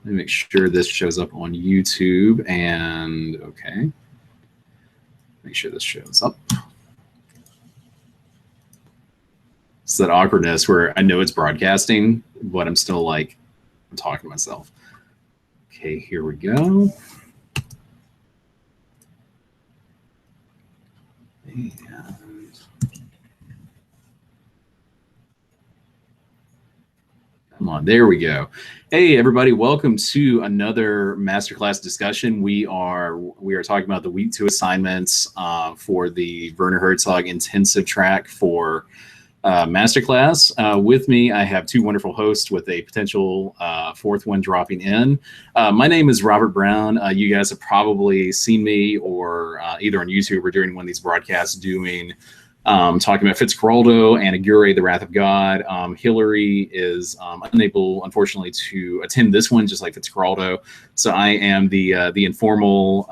Let me make sure this shows up on YouTube, and okay. Make sure this shows up. It's that awkwardness where I know it's broadcasting, but I'm still like, I'm talking to myself. Okay, here we go. And come on, there we go. Hey everybody, welcome to another masterclass discussion. We are talking about the week 2 assignments for the Werner Herzog intensive track for masterclass. With me, I have 2 wonderful hosts with a potential 4th one dropping in. My name is Robert Brown. You guys have probably seen me or either on YouTube or during one of these broadcasts talking about Fitzcarraldo and Aguirre, the Wrath of God. Hillary is unable, unfortunately, to attend this one, just like Fitzcarraldo. So I am the informal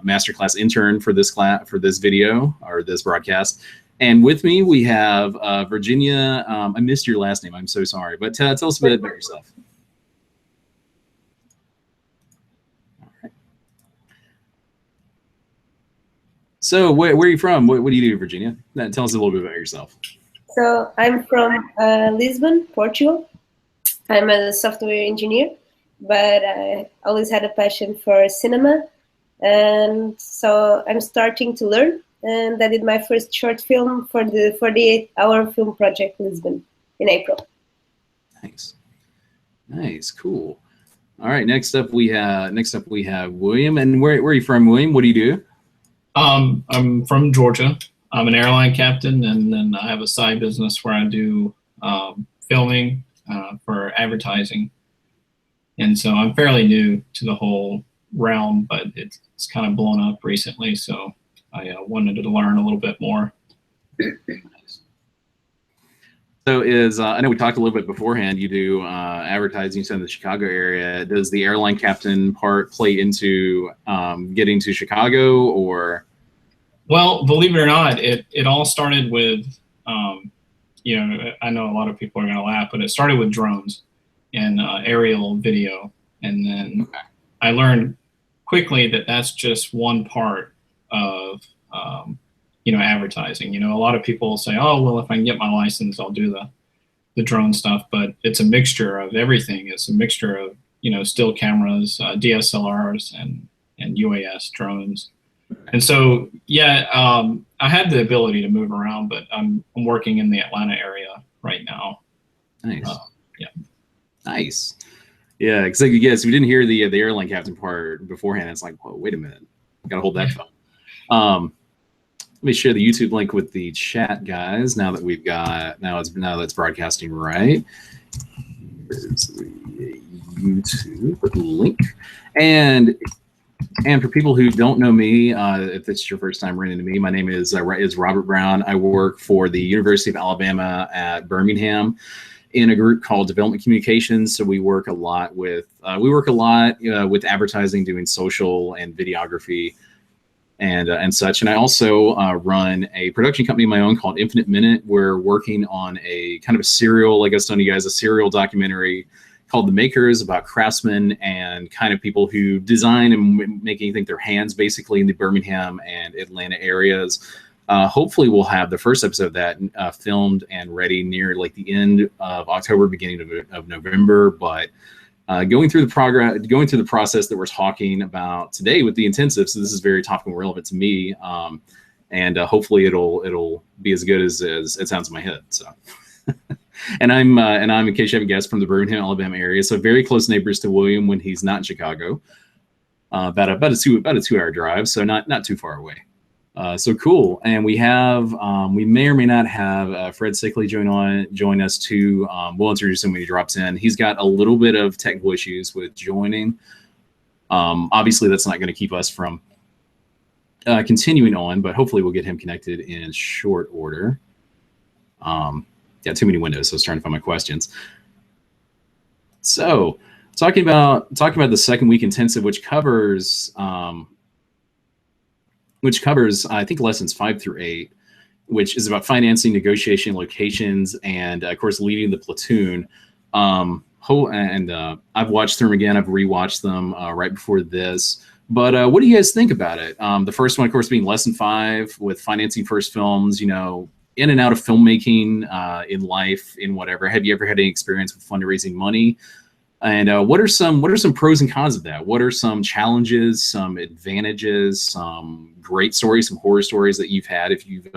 masterclass intern for this video or this broadcast. And with me, we have Virginia. I missed your last name. I'm so sorry. But tell us a bit about yourself. All right. So where are you from? What do you do, Virginia? Tell us a little bit about yourself. So I'm from Lisbon, Portugal. I'm a software engineer, but I always had a passion for cinema. And so I'm starting to learn. And I did my first short film for the 48-hour film project Lisbon in April. Nice, cool. All right, next up we have William. And where are you from, William? What do you do? I'm from Georgia. I'm an airline captain, and then I have a side business where I do filming for advertising. And so I'm fairly new to the whole realm, but it's kind of blown up recently. So I wanted to learn a little bit more. So I know we talked a little bit beforehand, you do advertising in the Chicago area. Does the airline captain part play into getting to Chicago, or? Well, believe it or not, it all started with, you know, I know a lot of people are going to laugh, but it started with drones and aerial video. And then I learned quickly that that's just one part of you know, advertising. You know, a lot of people say, oh, well, if I can get my license, I'll do the drone stuff, but it's a mixture of everything. It's a mixture of, you know, still cameras, DSLRs and UAS drones. And so, yeah, I had the ability to move around, but I'm working in the Atlanta area right now. Nice. Yeah. Nice. Yeah, because like, yes, we didn't hear the airline captain part beforehand. It's like, whoa, wait a minute, gotta hold that phone. Let me share the YouTube link with the chat, guys. Now that we've got now that's broadcasting right. Here's the YouTube link, and for people who don't know me, if it's your first time running into me, my name is Robert Brown. I work for the University of Alabama at Birmingham in a group called Development Communications. So we work a lot with with advertising, doing social and videography and such. And I also run a production company of my own called Infinite Minute. We're working on a kind of a serial, like I was telling you guys, a serial documentary called The Makers, about craftsmen and kind of people who design and make anything with their hands, basically in the Birmingham and Atlanta areas. Hopefully we'll have the first episode of that filmed and ready near like the end of October, beginning of November. But going through the process that we're talking about today with the intensive, so this is very topical and relevant to me, and hopefully it'll be as good as it sounds in my head. So, and I'm in case you haven't guessed, from the Birmingham, Alabama area, so very close neighbors to William when he's not in Chicago. About a 2-hour drive, so not too far away. So cool. And we have we may or may not have Fred Sickley join us too. We'll introduce him when he drops in. He's got a little bit of technical issues with joining. Obviously that's not going to keep us from continuing on, but hopefully we'll get him connected in short order. Yeah, too many windows, so I was trying to find my questions. So talking about the second week intensive, which covers I think lessons 5 through 8, which is about financing, negotiation, locations, and of course leading the platoon. I've watched them again. I've rewatched them right before this. But what do you guys think about it? The first one, of course, being Lesson 5 with financing first films. You know, in and out of filmmaking, in life, in whatever. Have you ever had any experience with fundraising money? And what are some pros and cons of that? What are some challenges, some advantages, some great stories, some horror stories that you've had if you've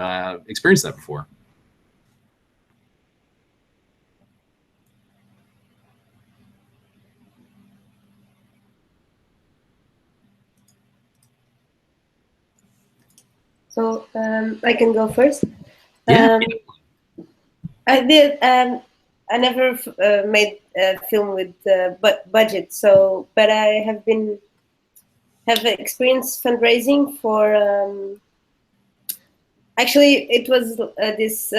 experienced that before? So I can go first. Yeah. I did. I never made a film with budget. So, but I have experienced fundraising for. Actually, it was this.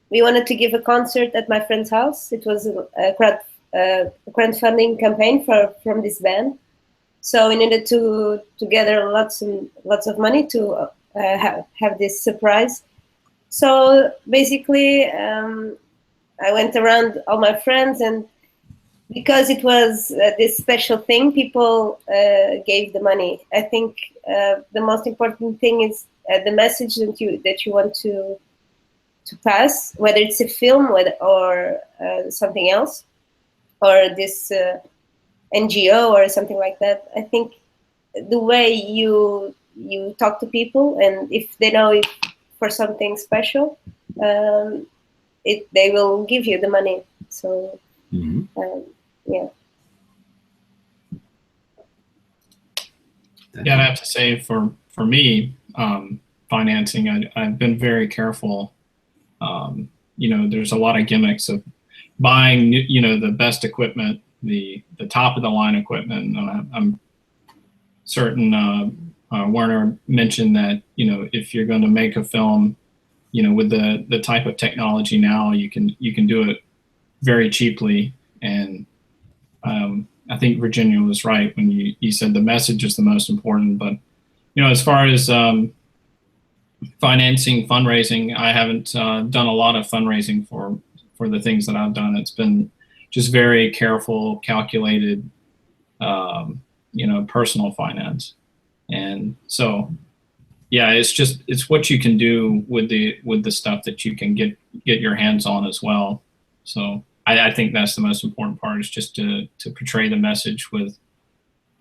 We wanted to give a concert at my friend's house. It was a crowdfunding campaign from this band. So we needed to gather lots of money to have this surprise. So basically, I went around all my friends, and because it was this special thing, people gave the money. I think the most important thing is the message that you want to pass, whether it's a film or something else, or this NGO or something like that. I think the way you talk to people, and if they know it for something special, they will give you the money. So yeah. Yeah, I have to say for me, financing, I've been very careful. You know, there's a lot of gimmicks of buying, you know, the best equipment, the top of the line equipment. I'm certain Werner mentioned that, you know, if you're going to make a film, you know, with the type of technology now, you can do it very cheaply. And I think Virginia was right when you said the message is the most important. But, you know, as far as financing, fundraising, I haven't done a lot of fundraising for the things that I've done. It's been just very careful, calculated, you know, personal finance. And so, yeah, it's what you can do with the stuff that you can get your hands on as well. So I think that's the most important part, is just to portray the message with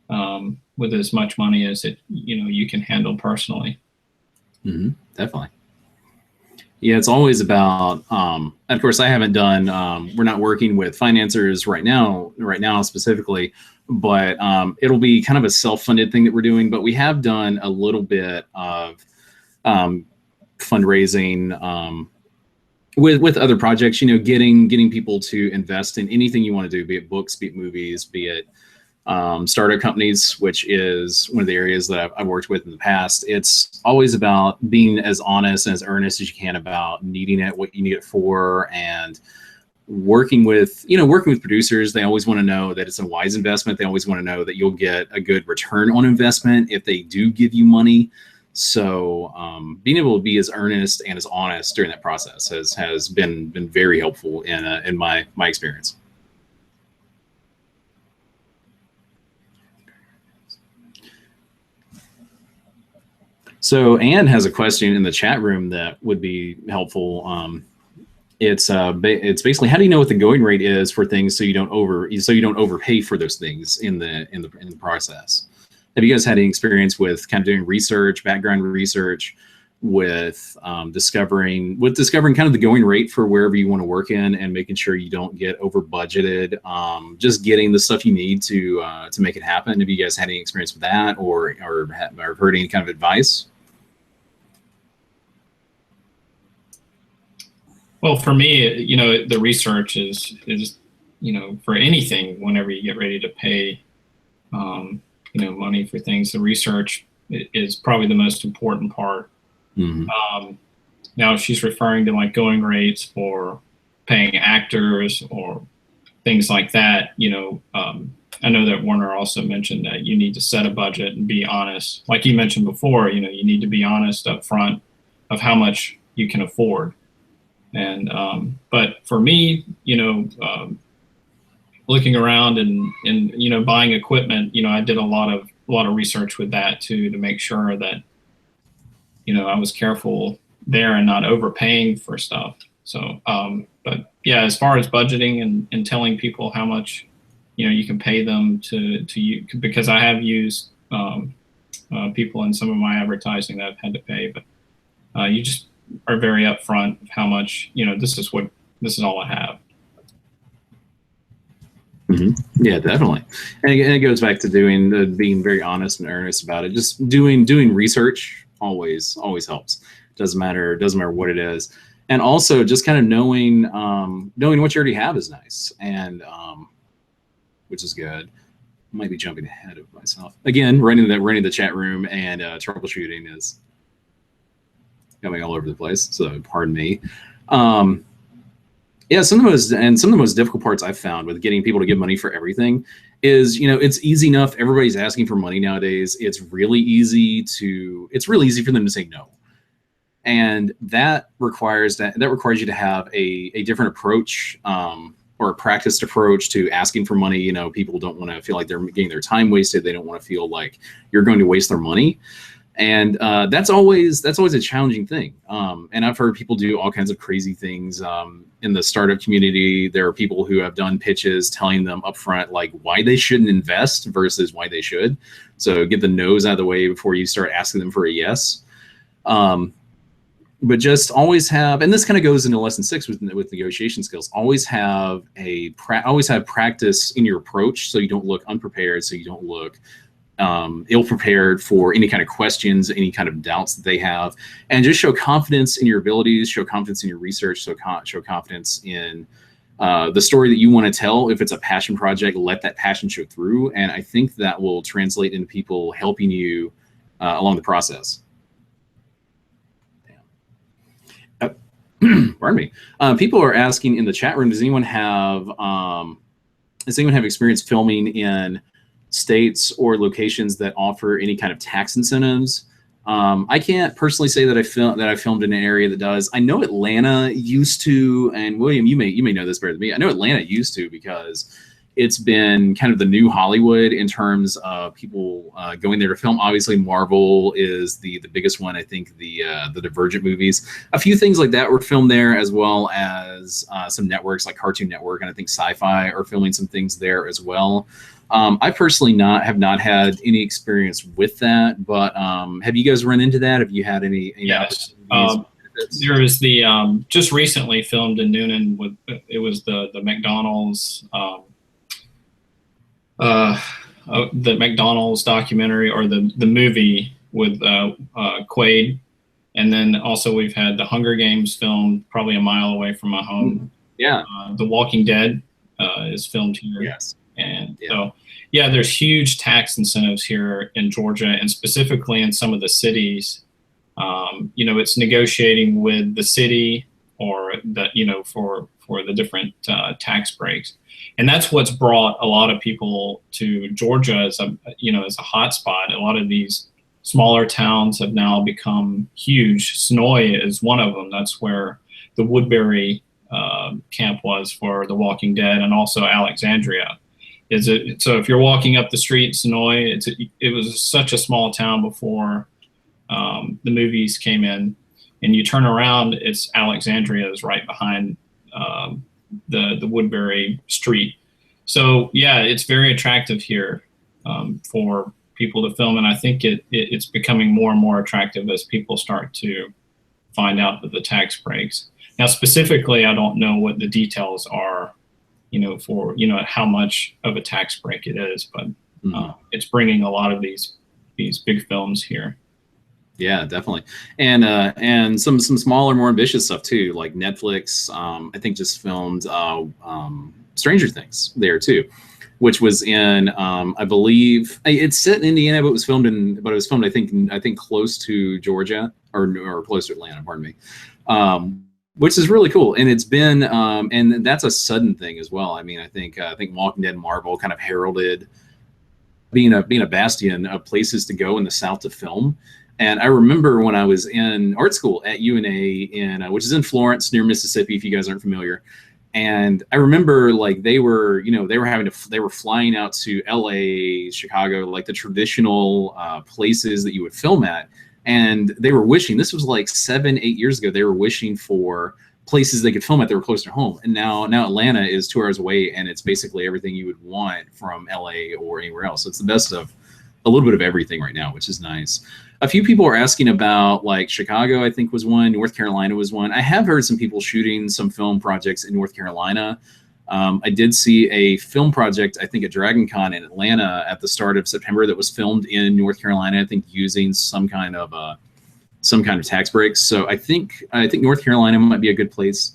as much money as you can handle personally. Mm-hmm, definitely. Yeah, it's always about. Of course, I haven't done. We're not working with financiers right now specifically, but it'll be kind of a self-funded thing that we're doing. But we have done a little bit of fundraising with other projects. You know, getting people to invest in anything you want to do, be it books, be it movies, be it startup companies, which is one of the areas that I've worked with in the past. It's always about being as honest and as earnest as you can about needing it, what you need it for, and working with producers. They always want to know that it's a wise investment. They always want to know that you'll get a good return on investment if they do give you money. So being able to be as earnest and as honest during that process has been very helpful in my experience. So Anne has a question in the chat room that would be helpful. It's basically, how do you know what the going rate is for things so you don't overpay for those things in the process? Have you guys had any experience with kind of doing research, background research, with discovering kind of the going rate for wherever you want to work in, and making sure you don't get over budgeted, just getting the stuff you need to make it happen? Have you guys had any experience with that, or heard any kind of advice? Well, for me, you know, the research is you know, for anything, whenever you get ready to pay, you know, money for things, the research is probably the most important part. Mm-hmm. Now, if she's referring to like going rates for paying actors or things like that, you know, I know that Werner also mentioned that you need to set a budget and be honest. Like you mentioned before, you know, you need to be honest up front of how much you can afford. And but for me, you know, looking around and buying equipment, I did a lot of research with that too, to make sure that I was careful there and not overpaying for stuff. So, but yeah, as far as budgeting and telling people how much you can pay them to you, because I have used people in some of my advertising that I've had to pay, but you just are very upfront of how much this is all I have. Mm-hmm. Yeah, definitely. And it goes back to being very honest and earnest about it. Just doing research always helps. Doesn't matter what it is. And also just kind of knowing what you already have is nice, and which is good. Might be jumping ahead of myself. Again, running the chat room and troubleshooting is going all over the place, so pardon me. Yeah, some of the most difficult parts I've found with getting people to give money for everything is, it's easy enough. Everybody's asking for money nowadays. It's really easy for them to say no. And that requires you to have a different approach, or a practiced approach to asking for money. People don't want to feel like they're getting their time wasted. They don't want to feel like you're going to waste their money. And that's always a challenging thing. And I've heard people do all kinds of crazy things in the startup community. There are people who have done pitches telling them upfront like why they shouldn't invest versus why they should. So get the no's out of the way before you start asking them for a yes. But just always have, and this kind of goes into lesson 6 with negotiation skills. Always have practice in your approach, so you don't look unprepared, so you don't look ill-prepared for any kind of questions, any kind of doubts that they have, and just show confidence in your abilities, show confidence in your research, show confidence in the story that you want to tell. If it's a passion project, let that passion show through, and I think that will translate into people helping you along the process. Pardon me. People are asking in the chat room, does anyone have experience filming in states or locations that offer any kind of tax incentives? I can't personally say that I filmed in an area that does. I know Atlanta used to, and William, you may know this better than me. I know Atlanta used to, because it's been kind of the new Hollywood in terms of people going there to film. Obviously, Marvel is the biggest one. I think the Divergent movies, a few things like that were filmed there, as well as some networks like Cartoon Network, and I think Sci-Fi are filming some things there as well. I personally have not had any experience with that, but have you guys run into that? Have you had any Yes. There is the just recently filmed in Noonan it was the McDonald's the McDonald's documentary, or the movie with Quaid, and then also we've had the Hunger Games filmed probably a mile away from my home. Yeah. The Walking Dead is filmed here. Yes. And so, yeah, there's huge tax incentives here in Georgia, and specifically in some of the cities. It's negotiating with the city, or for the different tax breaks. And that's what's brought a lot of people to Georgia as a hot spot. A lot of these smaller towns have now become huge. Sonoy is one of them. That's where the Woodbury camp was for The Walking Dead, and also Alexandria. So if you're walking up the street, Sonoy, it was such a small town before the movies came in, and you turn around, it's Alexandria is right behind the Woodbury street. So yeah, it's very attractive here for people to film, and I think it's becoming more and more attractive as people start to find out that the tax breaks. Now, specifically, I don't know what the details are, for how much of a tax break it is, but it's bringing a lot of these big films here. Yeah, definitely, and some smaller, more ambitious stuff too, like Netflix. I think just filmed Stranger Things there too, which was in I believe it's set in Indiana, but it was filmed I think close to Georgia or close to Atlanta. Pardon me. Which is really cool, and it's been and that's a sudden thing as well. I mean, I think Walking Dead and Marvel kind of heralded being a bastion of places to go in the South to film. And I remember when I was in art school at UNA, which is in Florence near Mississippi, if you guys aren't familiar. And I remember like they were flying out to LA, Chicago, like the traditional places that you would film at. And they were wishing, this was like 7-8 years ago, they were wishing for places they could film at that were close to home. And now Atlanta is 2 hours away, and it's basically everything you would want from LA or anywhere else. So it's the best of a little bit of everything right now, which is nice. A few people are asking about like Chicago, I think was one, North Carolina was one. I have heard some people shooting some film projects in North Carolina. I did see a film project, I think at Dragon Con in Atlanta at the start of September that was filmed in North Carolina, I think using some kind of tax breaks. So I think North Carolina might be a good place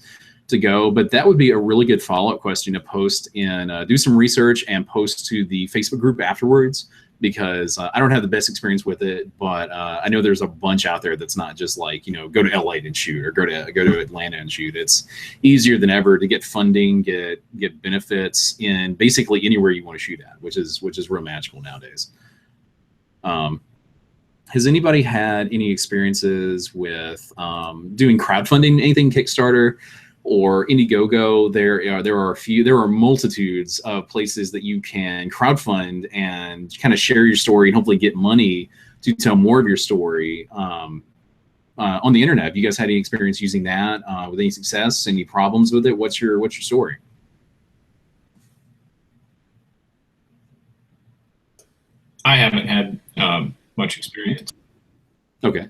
to go, but that would be a really good follow-up question to post in, do some research and post to the Facebook group afterwards, because I don't have the best experience with it, but I know there's a bunch out there that's not just like, go to LA and shoot or go to Atlanta and shoot. It's easier than ever to get funding, get benefits in basically anywhere you want to shoot at, which is real magical nowadays. Has anybody had any experiences with doing crowdfunding, anything Kickstarter or Indiegogo? There are multitudes of places that you can crowdfund and kind of share your story and hopefully get money to tell more of your story on the internet. Have you guys had any experience using that with any success? Any problems with it? What's your story? I haven't had much experience. Okay.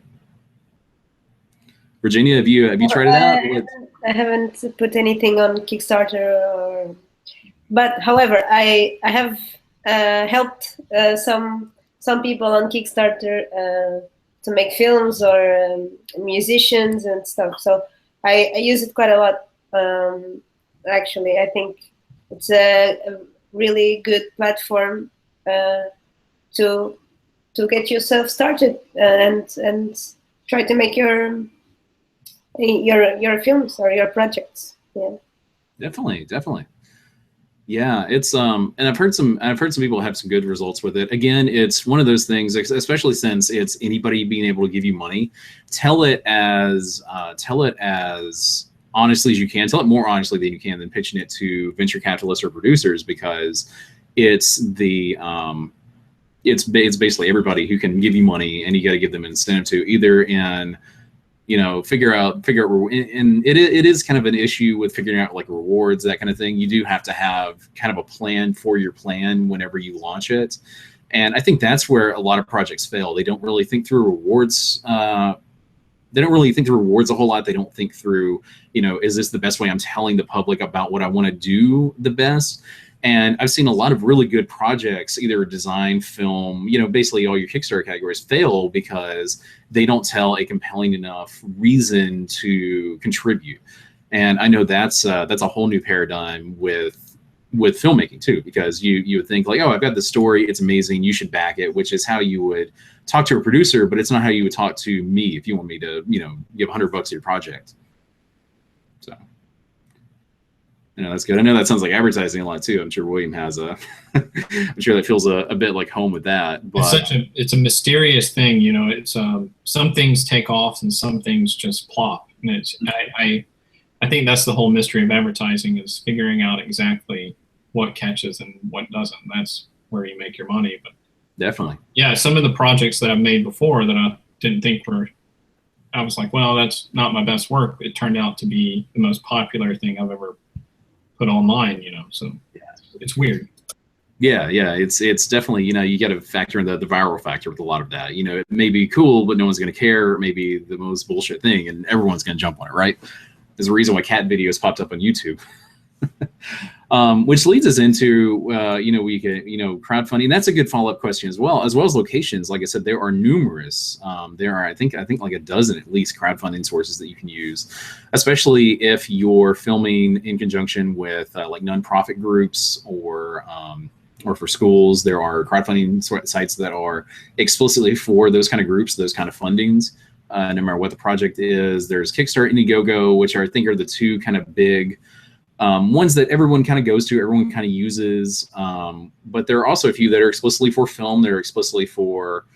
Virginia, have you tried it out? I haven't put anything on Kickstarter, but however, I have helped some people on Kickstarter to make films or musicians and stuff. So I use it quite a lot. Actually, I think it's a really good platform to get yourself started and try to make your films or your projects. Yeah, definitely. Yeah, it's and I've heard some people have some good results with it. Again, it's one of those things, especially since it's anybody being able to give you money. Tell it as honestly as you can. Tell it more honestly than you can than pitching it to venture capitalists or producers, because it's basically everybody who can give you money, and you got to give them an incentive to either in figure out, and it is kind of an issue with figuring out like rewards, that kind of thing. You do have to have kind of a plan for your plan whenever you launch it. And I think that's where a lot of projects fail. They don't really think through rewards. They don't really think through rewards a whole lot. They don't think through, is this the best way I'm telling the public about what I want to do the best? And I've seen a lot of really good projects, either design, film, basically all your Kickstarter categories fail because they don't tell a compelling enough reason to contribute. And I know that's a whole new paradigm with filmmaking too, because you would think like, oh, I've got the story, it's amazing, you should back it, which is how you would talk to a producer, but it's not how you would talk to me if you want me to, give $100 to your project. So. That's good. I know that sounds like advertising a lot too. I'm sure William has I'm sure that feels a bit like home with that. But it's a mysterious thing, It's some things take off and some things just plop. And I think that's the whole mystery of advertising, is figuring out exactly what catches and what doesn't. That's where you make your money. But definitely, yeah, some of the projects that I've made before that I didn't think were, I was like, well, that's not my best work. It turned out to be the most popular thing I've ever put online, so yeah, it's weird. Yeah, it's definitely, you got to factor in the viral factor with a lot of that. It may be cool, but no one's going to care. It may be the most bullshit thing, and everyone's going to jump on it, right? There's a reason why cat videos popped up on YouTube. Which leads us into, we can, crowdfunding. That's a good follow-up question as well as locations. Like I said, there are numerous. There are, I think like a dozen at least crowdfunding sources that you can use, especially if you're filming in conjunction with like nonprofit groups or for schools. There are crowdfunding sites that are explicitly for those kind of groups, those kind of fundings. No matter what the project is, there's Kickstarter, Indiegogo, which I think are the two kind of big ones that everyone kind of goes to, everyone kind of uses. But there are also a few that are explicitly for film. They're explicitly for,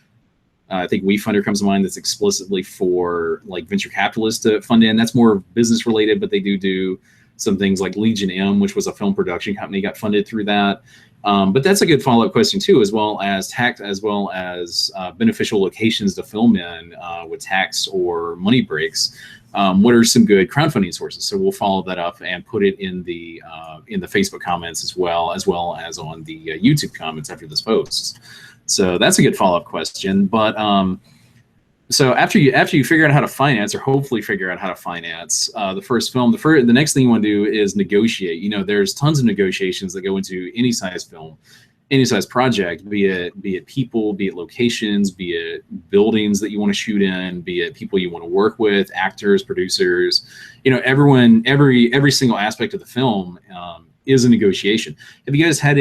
I think WeFunder comes to mind, that's explicitly for like venture capitalists to fund in. That's more business related, but they do some things like Legion M, which was a film production company, got funded through that. But that's a good follow-up question too, as well as tax, as well as beneficial locations to film in with tax or money breaks. What are some good crowdfunding sources? So we'll follow that up and put it in the Facebook comments as well as on the YouTube comments after this post. So that's a good follow-up question. But so after you figure out how to finance, or hopefully figure out how to finance the first film, the next thing you want to do is negotiate. You know, there's tons of negotiations that go into any size film, any size project, be it people, be it locations, be it buildings that you want to shoot in, be it people you want to work with, actors, producers. You know, everyone, every single aspect of the film is a negotiation. Have you guys Have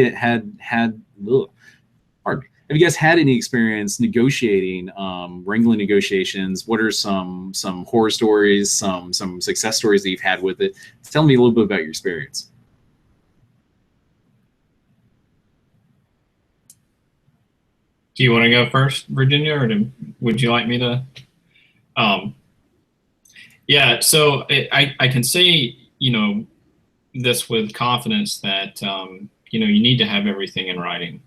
you guys had any experience negotiating, wrangling negotiations? What are some horror stories, some success stories that you've had with it? Tell me a little bit about your experience. Do you want to go first, Virginia, or would you like me to? Yeah, so I can say, you know, this with confidence that, you know, you need to have everything in writing.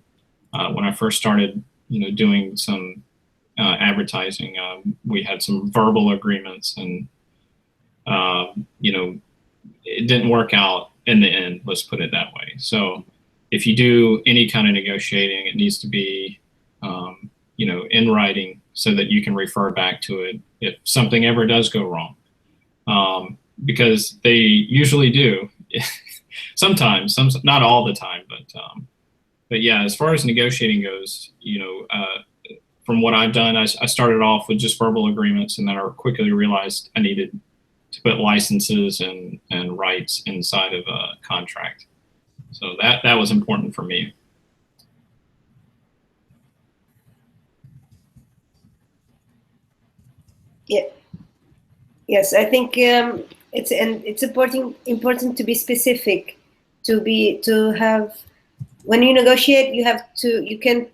When I first started, you know, doing some advertising, we had some verbal agreements, and you know, it didn't work out in the end. Let's put it that way. So, if you do any kind of negotiating, it needs to be, you know, in writing so that you can refer back to it if something ever does go wrong, because they usually do. Sometimes, not all the time, but yeah, as far as negotiating goes, you know, from what I've done, I started off with just verbal agreements, and then I quickly realized I needed to put licenses and rights inside of a contract. So that was important for me. Yeah. Yes, I think it's important to be specific, to have. When you negotiate, you can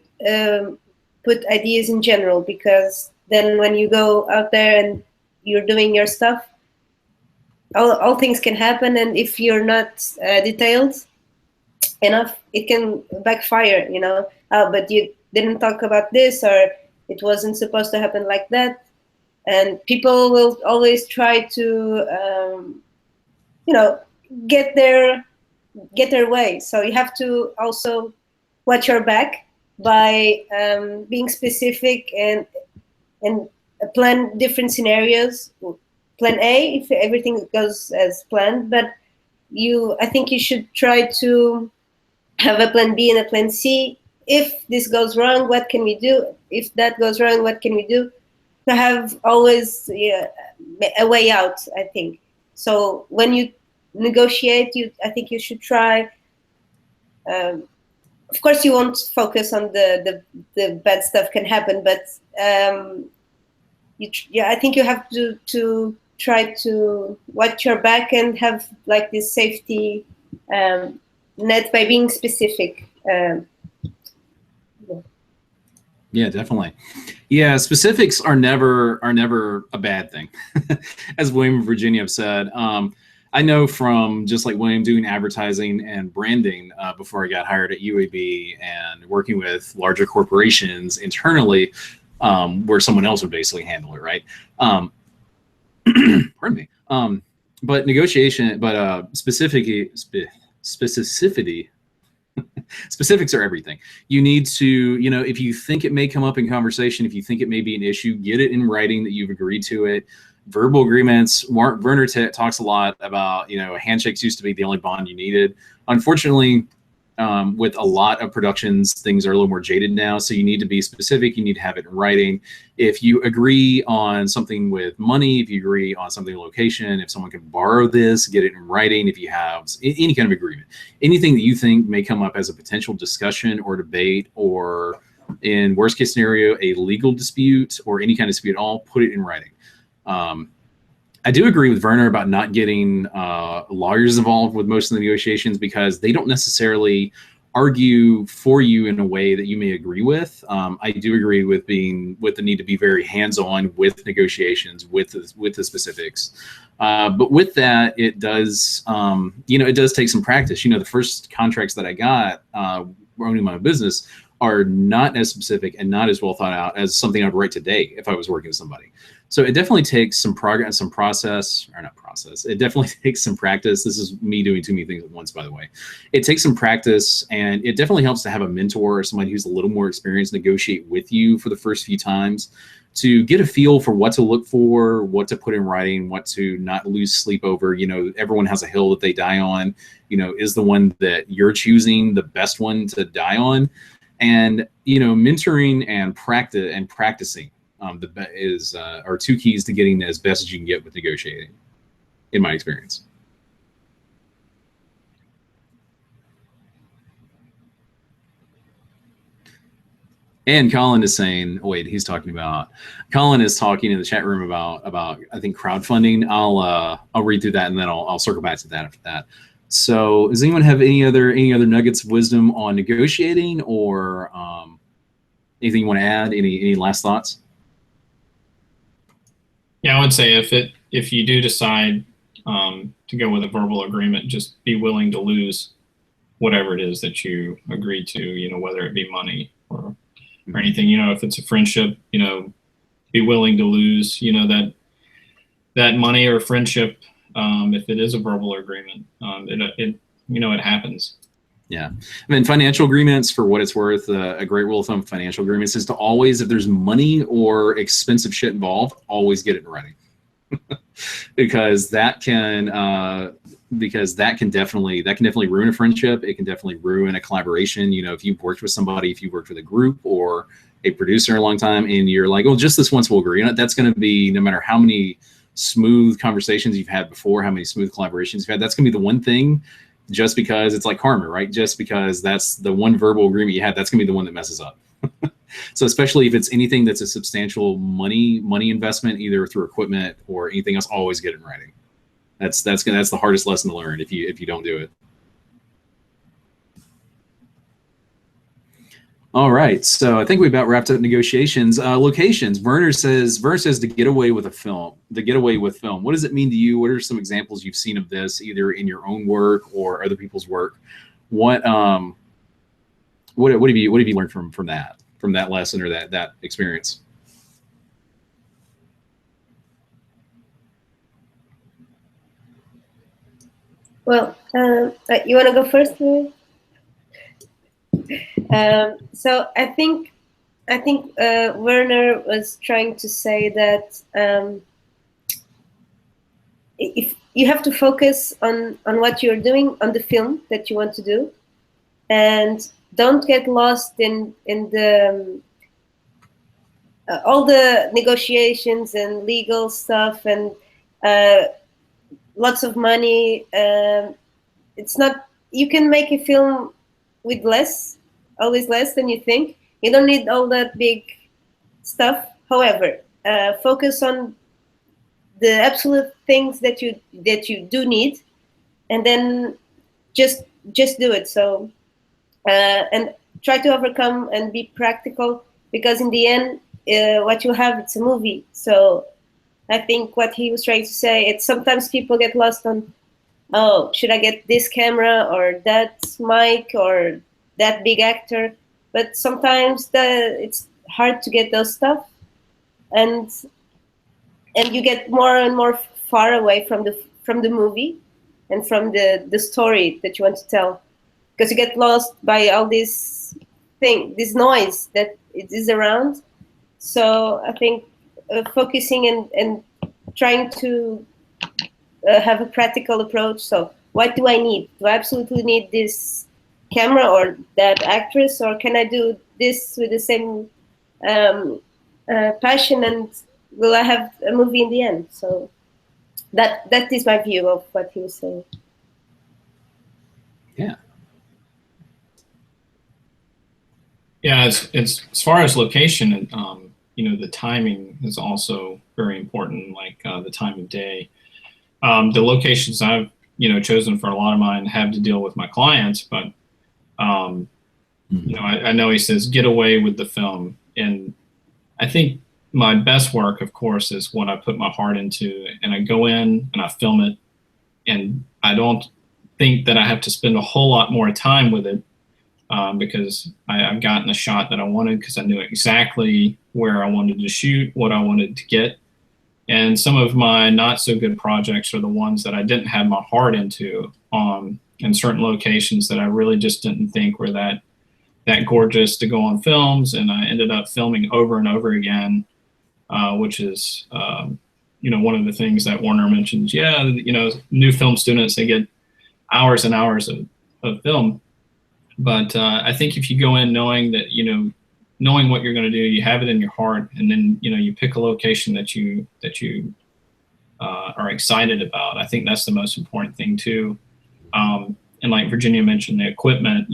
put ideas in general, because then when you go out there and you're doing your stuff, all things can happen, and if you're not detailed enough, it can backfire, you know. But you didn't talk about this, or it wasn't supposed to happen like that, and people will always try to, you know, get their way. So you have to also watch your back by being specific and plan different scenarios. Plan A if everything goes as planned, but I think you should try to have a plan B and a plan C. If this goes wrong, what can we do? If that goes wrong, what can we do? To have always a way out, I think. So when you negotiate, I think you should try. Of course, you won't focus on the bad stuff can happen, but I think you have to try to watch your back and have like this safety net by being specific. Yeah, definitely. Yeah, specifics are never a bad thing, as William and Virginia have said. I know from just like William doing advertising and branding before I got hired at UAB and working with larger corporations internally, where someone else would basically handle it, right? Pardon me. But negotiation, but specificity. Specifics are everything. You need to, you know, if you think it may come up in conversation, if you think it may be an issue, get it in writing that you've agreed to it. Verbal agreements. Werner talks a lot about, you know, handshakes used to be the only bond you needed. Unfortunately, with a lot of productions, things are a little more jaded now. So you need to be specific. You need to have it in writing. If you agree on something with money, if you agree on something location, if someone can borrow this, get it in writing. If you have any kind of agreement, anything that you think may come up as a potential discussion or debate, or in worst case scenario, a legal dispute or any kind of dispute at all, put it in writing. I do agree with Werner about not getting lawyers involved with most of the negotiations, because they don't necessarily argue for you in a way that you may agree with. I do agree with the need to be very hands-on with negotiations, with the specifics. But with that, it does, it does take some practice. The first contracts that I got owning my own business are not as specific and not as well thought out as something I'd write today if I was working with somebody. So it definitely takes some progress, some process, or not process. It definitely takes some practice. This is me doing too many things at once, by the way. It takes some practice, and it definitely helps to have a mentor or somebody who's a little more experienced negotiate with you for the first few times to get a feel for what to look for, what to put in writing, what to not lose sleep over. Everyone has a hill that they die on. Is the one that you're choosing the best one to die on? And mentoring and practicing are two keys to getting as best as you can get with negotiating, in my experience. And Colin is saying, Colin is talking in the chat room about I think crowdfunding. I'll read through that and then I'll circle back to that after that. So does anyone have any other nuggets of wisdom on negotiating, or anything you want to add? Any last thoughts? Yeah, I would say if you do decide to go with a verbal agreement, just be willing to lose whatever it is that you agreed to, whether it be money or anything. If it's a friendship, be willing to lose, that money or friendship. If it is a verbal agreement, it happens. Yeah. Financial agreements, for what it's worth, a great rule of thumb for financial agreements is to always, if there's money or expensive shit involved, always get it in writing. because that can definitely ruin a friendship. It can definitely ruin a collaboration. If you've worked with somebody, if you've worked with a group or a producer a long time, and you're like, oh, just this once we'll agree. That's going to be, no matter how many smooth conversations you've had before, how many smooth collaborations you've had, that's going to be the one thing, just because it's like karma, right? Just because that's the one verbal agreement you had, that's going to be the one that messes up. So especially if it's anything that's a substantial money investment, either through equipment or anything else, always get it in writing. That's the hardest lesson to learn if you don't do it. All right, so I think we about wrapped up negotiations. Locations. Werner says to get away with film. What does it mean to you? What are some examples you've seen of this, either in your own work or other people's work? What have you learned from that lesson or that experience? Well, you want to go first, Louis? So I think Werner was trying to say that if you have to focus on what you're doing on the film that you want to do, and don't get lost in the all the negotiations and legal stuff and lots of money. It's not. You can make a film with always less than you think. You don't need all that big stuff. However, focus on the absolute things that you do need, and then just do it. So and try to overcome and be practical, because in the end, what you have, it's a movie. So I think what he was trying to say, it's sometimes people get lost on, oh, should I get this camera or that mic or that big actor? But sometimes it's hard to get those stuff, and you get more and more far away from the movie and from the story that you want to tell, because you get lost by all this noise that it is around. So I think focusing and trying to have a practical approach. So what do I need? Do I absolutely need this camera or that actress, or can I do this with the same passion, and will I have a movie in the end? So that is my view of what he was saying. Yeah. Yeah, it's as far as location, the timing is also very important, like the time of day. The locations I've chosen for a lot of mine have to deal with my clients, but I know he says get away with the film, and I think my best work, of course, is what I put my heart into, and I go in and I film it, and I don't think that I have to spend a whole lot more time with it because I've gotten the shot that I wanted because I knew exactly where I wanted to shoot, what I wanted to get. And some of my not so good projects are the ones that I didn't have my heart into in certain locations that I really just didn't think were that gorgeous to go on films, and I ended up filming over and over again, which is one of the things that Werner mentions. Yeah, new film students, they get hours and hours of film, but I think if you go in knowing that knowing what you're going to do, you have it in your heart, and then you pick a location that you are excited about. I think that's the most important thing too. And like Virginia mentioned, the equipment.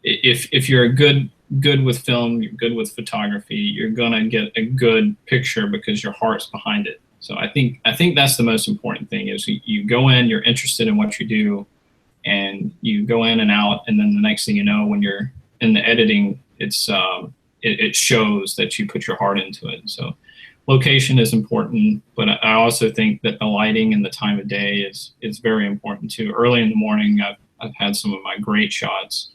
If you're good with film, you're good with photography, you're gonna get a good picture because your heart's behind it. So I think that's the most important thing is you go in, you're interested in what you do, and you go in and out, and then the next thing you know, when you're in the editing, it shows that you put your heart into it. So location is important, but I also think that the lighting and the time of day is very important too. Early in the morning, I've had some of my great shots.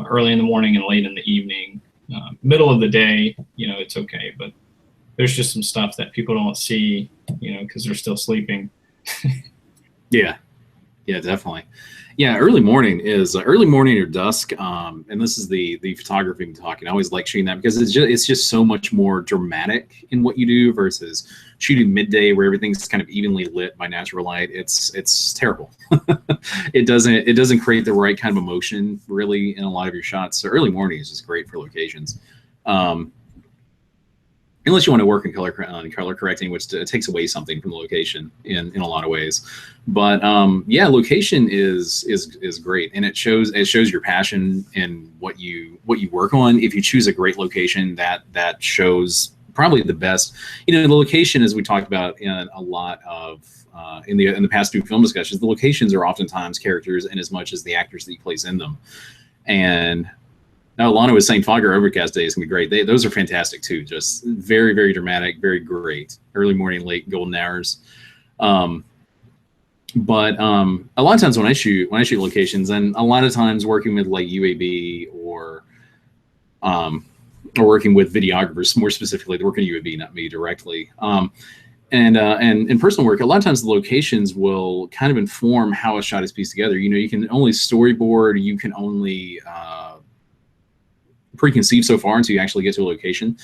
Early in the morning and late in the evening. Middle of the day, it's okay, but there's just some stuff that people don't see, because they're still sleeping. Yeah, definitely. Yeah, early morning or dusk, and this is the photography I'm talking. I always like shooting that because it's just so much more dramatic in what you do versus shooting midday where everything's kind of evenly lit by natural light. It's terrible. It doesn't create the right kind of emotion really in a lot of your shots. So early morning is just great for locations. Unless you want to work in color correcting, which takes away something from the location in a lot of ways. But location is great, and it shows your passion and what you work on. If you choose a great location, that shows probably the best. The location, as we talked about in a lot of in the past two film discussions, the locations are oftentimes characters in as much as the actors that you place in them. And now, Lana was saying fog or overcast days can be great. Those are fantastic too. Just very, very dramatic, very great. Early morning, late golden hours. But a lot of times when I shoot locations, and a lot of times working with like UAB or working with videographers, more specifically, they're working UAB, not me directly. And in personal work, a lot of times the locations will kind of inform how a shot is pieced together. You can only storyboard, you can only preconceived so far until you actually get to a location.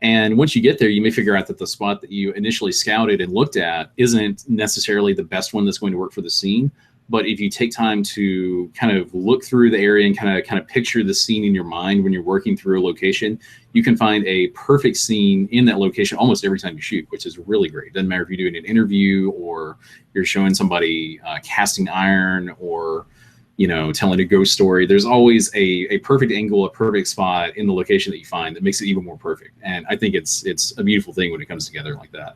And once you get there, you may figure out that the spot that you initially scouted and looked at isn't necessarily the best one that's going to work for the scene. But if you take time to kind of look through the area and kind of picture the scene in your mind when you're working through a location, you can find a perfect scene in that location almost every time you shoot, which is really great. Doesn't matter if you're doing an interview or you're showing somebody casting iron or telling a ghost story. There's always a perfect angle, a perfect spot in the location that you find that makes it even more perfect. And I think it's a beautiful thing when it comes together like that.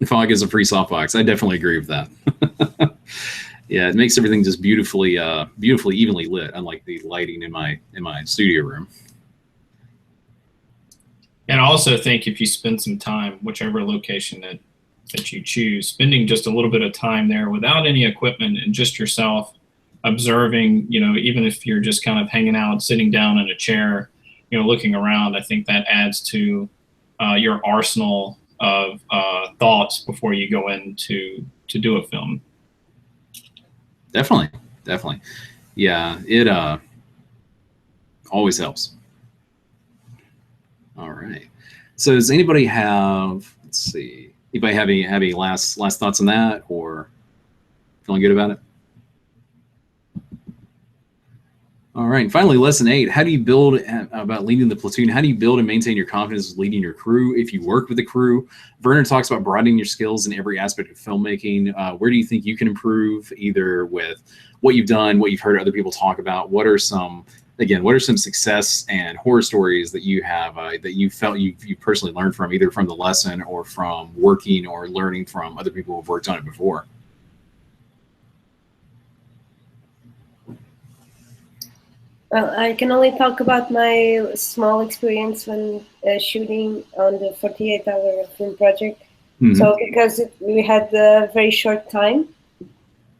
Fog is a free softbox. I definitely agree with that. Yeah, it makes everything just beautifully evenly lit, unlike the lighting in my studio room. And I also think if you spend some time, whichever location that you choose, spending just a little bit of time there without any equipment and just yourself observing, even if you're just kind of hanging out, sitting down in a chair, looking around, I think that adds to your arsenal of thoughts before you go in to do a film. Definitely. Yeah, it always helps. All right. So does anybody have, let's see, anybody have any last thoughts on that, or feeling good about it? All right. And finally, lesson 8, how do you build about leading the platoon? How do you build and maintain your confidence leading your crew if you work with a crew? Werner talks about broadening your skills in every aspect of filmmaking. Where do you think you can improve, either with what you've done, what you've heard other people talk about? What are some success and horror stories that you have that you felt you personally learned from, either from the lesson or from working or learning from other people who've worked on it before? Well, I can only talk about my small experience when shooting on the 48-hour film project. Mhm. So because we had a very short time,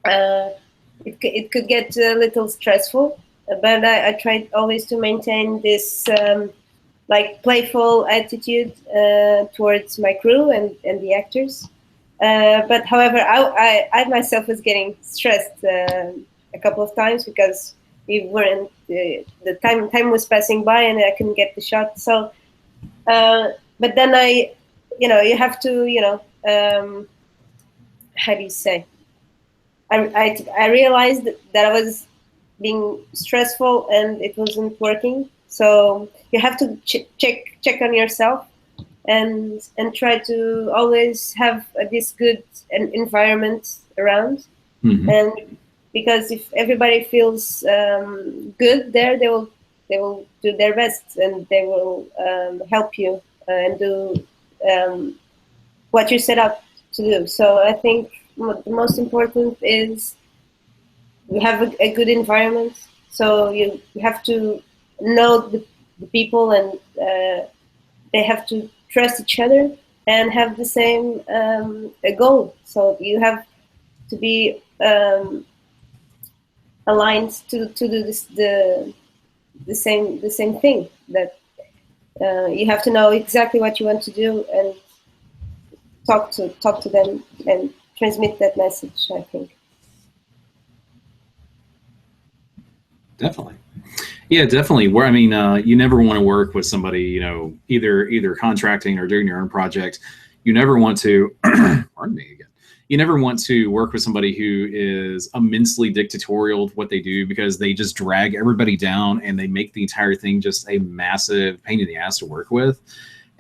uh, it could get a little stressful. But I tried always to maintain this like playful attitude towards my crew and the actors. But however, I myself was getting stressed a couple of times because we weren't the time was passing by and I couldn't get the shot. So, but then you have to, how do you say? I realized that I was being stressful and it wasn't working. So you have to check on yourself and try to always have this good environment around. Mhm. And because if everybody feels good there, they will do their best and they will help you and do um, what you set out to do. So I think the most important is we have a good environment. So you have to know the people and they have to trust each other and have the same a goal. So you have to be aligned to do the same thing. That you have to know exactly what you want to do and talk to them and transmit that message. I think. Definitely. Yeah, definitely. Where I mean, you never want to work with somebody, either contracting or doing your own project. You never want to. Pardon me again. You never want to work with somebody who is immensely dictatorial with what they do because they just drag everybody down and they make the entire thing just a massive pain in the ass to work with.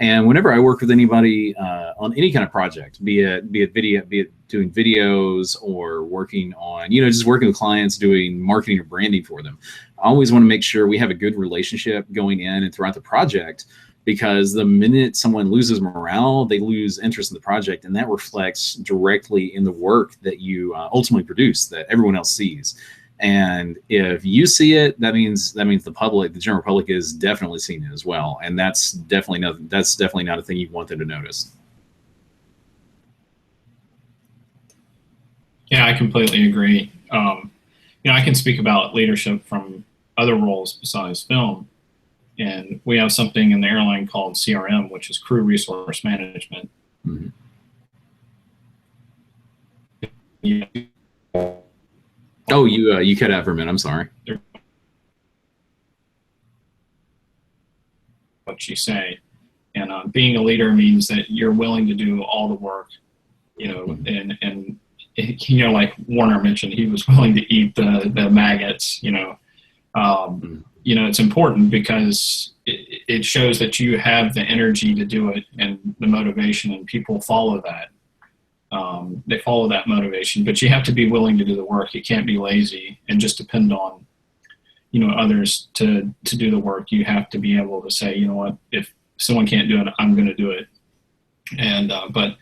And whenever I work with anybody on any kind of project, be it video, be it doing videos or working on, just working with clients, doing marketing or branding for them, I always want to make sure we have a good relationship going in and throughout the project, because the minute someone loses morale, they lose interest in the project, and that reflects directly in the work that you ultimately produce that everyone else sees. And if you see it, that means the public, the general public, is definitely seeing it as well, and that's definitely not a thing you want them to notice. Yeah, I completely agree. I can speak about leadership from other roles besides film, and we have something in the airline called CRM, which is crew resource management. Mm-hmm. Oh, you cut out for a minute. I'm sorry. What you say, and being a leader means that you're willing to do all the work, and like Werner mentioned, he was willing to eat the maggots. It's important because it shows that you have the energy to do it and the motivation, and people follow that. They follow that motivation, but you have to be willing to do the work. You can't be lazy and just depend on others to do the work. You have to be able to say, you know what, if someone can't do it, I'm going to do it. And but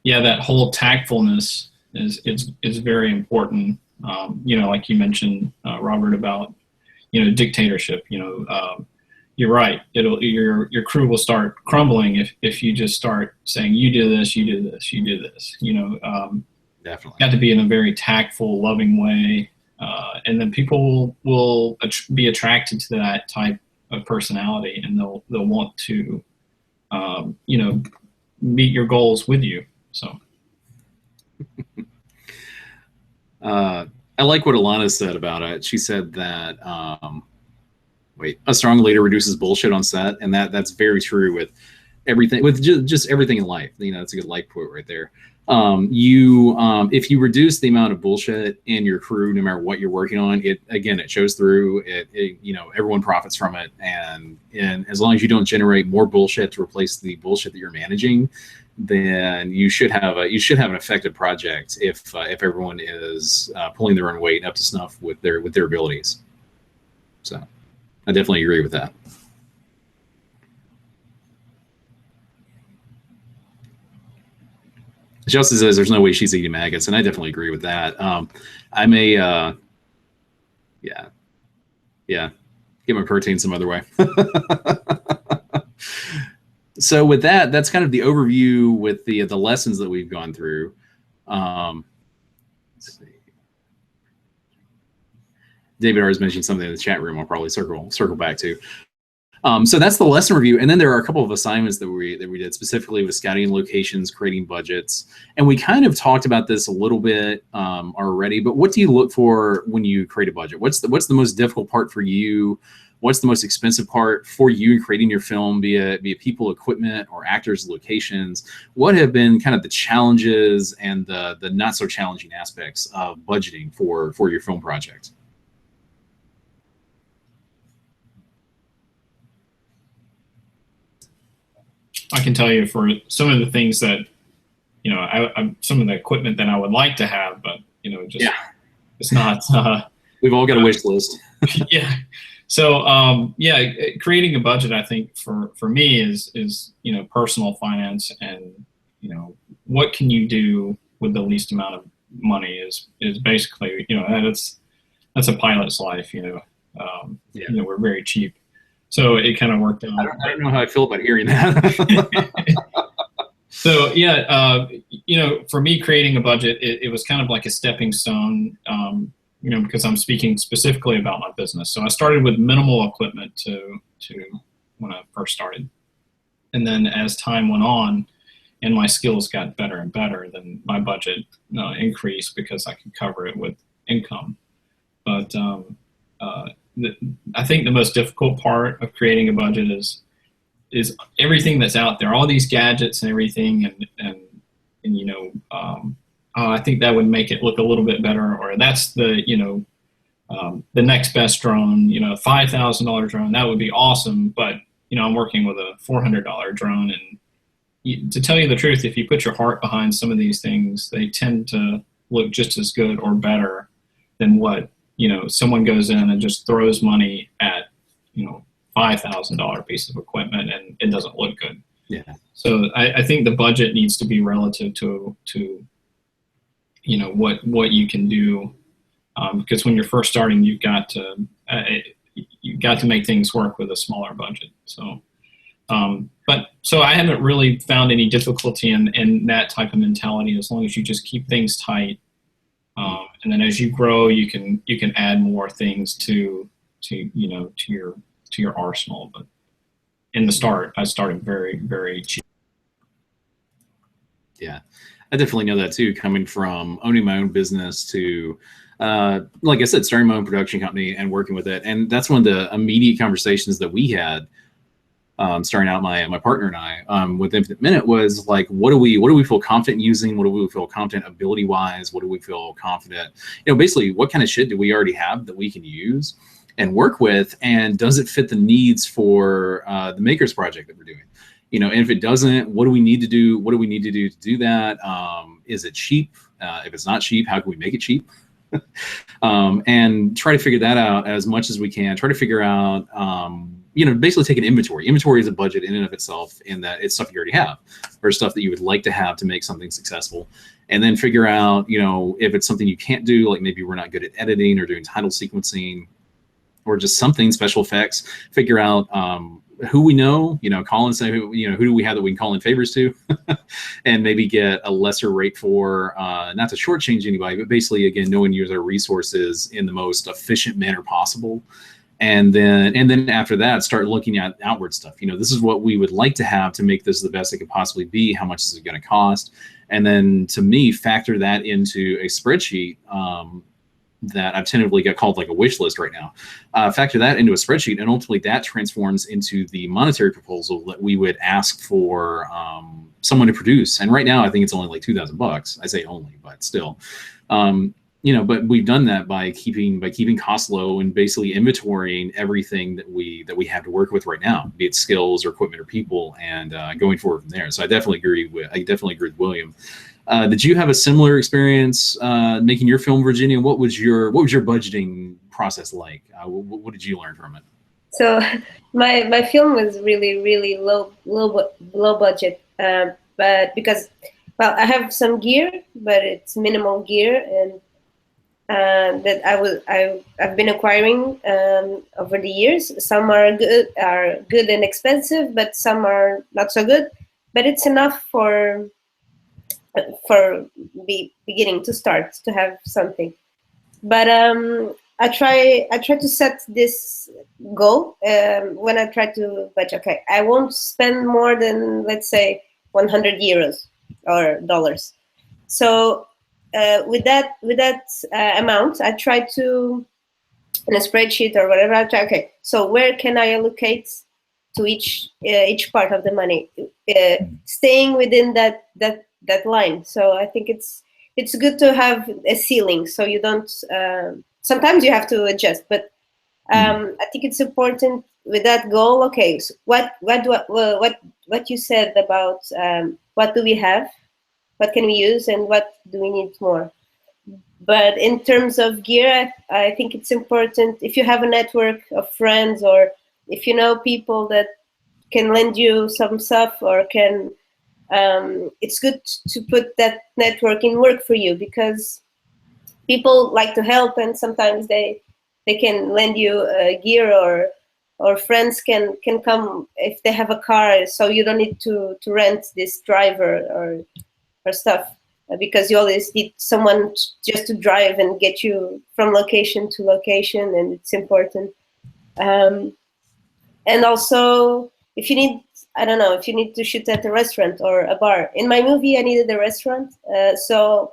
yeah, that whole tactfulness is very important. Like you mentioned, Robert, about dictatorship. You're right. Your crew will start crumbling if you just start saying, you do this, you do this, you do this. Definitely. You have to be in a very tactful, loving way. And then people will be attracted to that type of personality, and they'll want to, meet your goals with you. So, I like what Alana said about it. She said that, a strong leader reduces bullshit on set, and that's very true with everything, with just everything in life. It's a good life quote right there. If you reduce the amount of bullshit in your crew, no matter what you're working on, it shows through. Everyone profits from it, and as long as you don't generate more bullshit to replace the bullshit that you're managing, then you should have an effective project if everyone is pulling their own weight up to snuff with their abilities. So, I definitely agree with that. She also says there's no way she's eating maggots, and I definitely agree with that. I'm a, yeah. get my protein some other way. So with that, that's kind of the overview with the lessons that we've gone through. Let's see. David already mentioned something in the chat room. I'll probably circle back to. So that's the lesson review, and then there are a couple of assignments that we did specifically with scouting locations, creating budgets, and we kind of talked about this a little bit already. But what do you look for when you create a budget? What's the most difficult part for you? What's the most expensive part for you in creating your film, be it people, equipment, or actors, locations? What have been kind of the challenges and the not so challenging aspects of budgeting for your film project? I can tell you for some of the things that, you know, I some of the equipment that I would like to have, but, you know, just it's not. We've all got a wish list. Yeah. So yeah, creating a budget, I think for me is you know, personal finance, and you know, what can you do with the least amount of money is basically, you know, that's a pilot's life. You know, you know, we're very cheap. So it kind of worked out. I don't know how I feel about hearing that. So yeah, you know, for me, creating a budget, it was kind of like a stepping stone, you know, because I'm speaking specifically about my business. So I started with minimal equipment to when I first started. And then as time went on and my skills got better and better, then my budget increased because I could cover it with income. But I think the most difficult part of creating a budget is everything that's out there, all these gadgets and everything, and you know, I think that would make it look a little bit better, or that's the, you know, the next best drone, you know, $5,000 drone, that would be awesome, but you know, I'm working with a $400 drone, and to tell you the truth, if you put your heart behind some of these things, they tend to look just as good or better than what, you know, someone goes in and just throws money at, you know, $5,000 piece of equipment and it doesn't look good. Yeah. So I think the budget needs to be relative to you know, what you can do, because when you're first starting, you've got to make things work with a smaller budget. So, so I haven't really found any difficulty in that type of mentality, as long as you just keep things tight. And then as you grow, you can add more things to you know, to your arsenal. But in the start, I started very, very cheap. Yeah, I definitely know that too, coming from owning my own business to, like I said, starting my own production company and working with it. And that's one of the immediate conversations that we had, starting out my partner and I, with Infinite Minute, was like, what do we feel confident using? What do we feel confident ability wise? What do we feel confident? You know, basically, what kind of shit do we already have that we can use and work with? And does it fit the needs for the Makers project that we're doing? You know, and if it doesn't, what do we need to do? What do we need to do that? Is it cheap? If it's not cheap, how can we make it cheap? And try to figure that out as much as we can. Try to figure out, you know, basically take an inventory. Inventory is a budget in and of itself, in that it's stuff you already have or stuff that you would like to have to make something successful. And then figure out, you know, if it's something you can't do, like maybe we're not good at editing or doing title sequencing or just something, special effects, figure out who we know, you know, call and say, who do we have that we can call in favors to, and maybe get a lesser rate for, not to shortchange anybody, but basically, again, knowing use our resources in the most efficient manner possible. And then after that, start looking at outward stuff. You know, this is what we would like to have to make this the best it could possibly be. How much is it going to cost? And then, to me, factor that into a spreadsheet that I've tentatively got called like a wish list right now. Factor that into a spreadsheet, and ultimately that transforms into the monetary proposal that we would ask for someone to produce. And right now, I think it's only like $2,000. I say only, but still. You know, but we've done that by keeping costs low and basically inventorying everything that we have to work with right now, be it skills or equipment or people, and going forward from there. So I definitely agree with William. Did you have a similar experience making your film, Virginia? What was your budgeting process like? What did you learn from it? So my film was really low budget, but because, well, I have some gear, but it's minimal gear, and that I've been acquiring over the years. Some are good and expensive, but some are not so good. But it's enough for beginning to start to have something. But I try to set this goal when I try to budget. Okay, I won't spend more than, let's say, 100 euros or dollars. So with that amount, I try to, in a spreadsheet or whatever, I try, okay, so where can I allocate to each part of the money, staying within that line. So I think it's good to have a ceiling, so you don't. Sometimes you have to adjust, but I think it's important with that goal. Okay, so what you said about what do we have, what can we use, and what do we need more. But in terms of gear, I think it's important if you have a network of friends, or if you know people that can lend you some stuff, or can. It's good to put that network in work for you, because people like to help, and sometimes they can lend you gear, or friends can come if they have a car, so you don't need to rent this driver or stuff, because you always need someone just to drive and get you from location to location, and it's important. And also, if you need, I don't know, if you need to shoot at a restaurant or a bar. In my movie, I needed a restaurant, so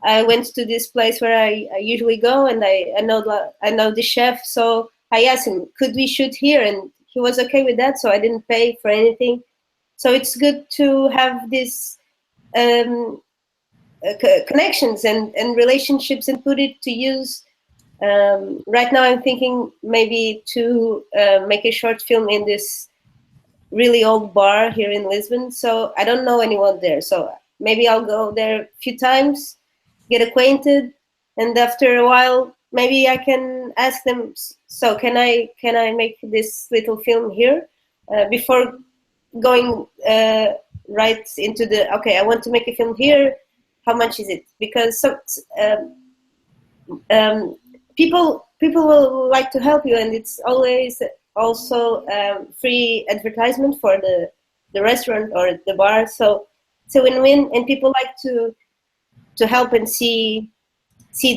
I went to this place where I usually go, and I know the chef, so I asked him, could we shoot here? And he was okay with that, so I didn't pay for anything. So it's good to have this connections and relationships, and put it to use. Right now I'm thinking maybe to make a short film in this really old bar here in Lisbon. So I don't know anyone there, so maybe I'll go there a few times, get acquainted, and after a while maybe I can ask them, so can I make this little film here, before going right into the, okay, I want to make a film here, how much is it? Because people will like to help you, and it's always also free advertisement for the restaurant or the bar. So it's a win-win, and people like to help and see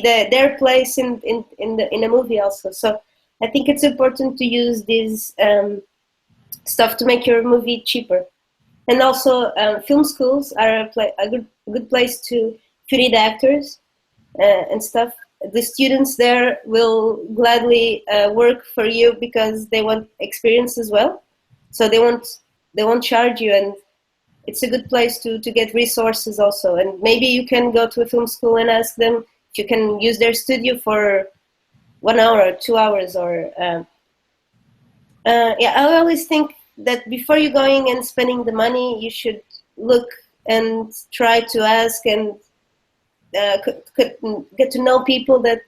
their place in a movie also. So I think it's important to use this stuff to make your movie cheaper. And also, film schools are a good place to, if you need actors and stuff. The students there will gladly work for you, because they want experience as well. So they won't charge you, and it's a good place to get resources also. And maybe you can go to a film school and ask them if you can use their studio for 1 hour or 2 hours, or yeah. I always think that before you going and spending the money, you should look and try to ask, and could get to know people that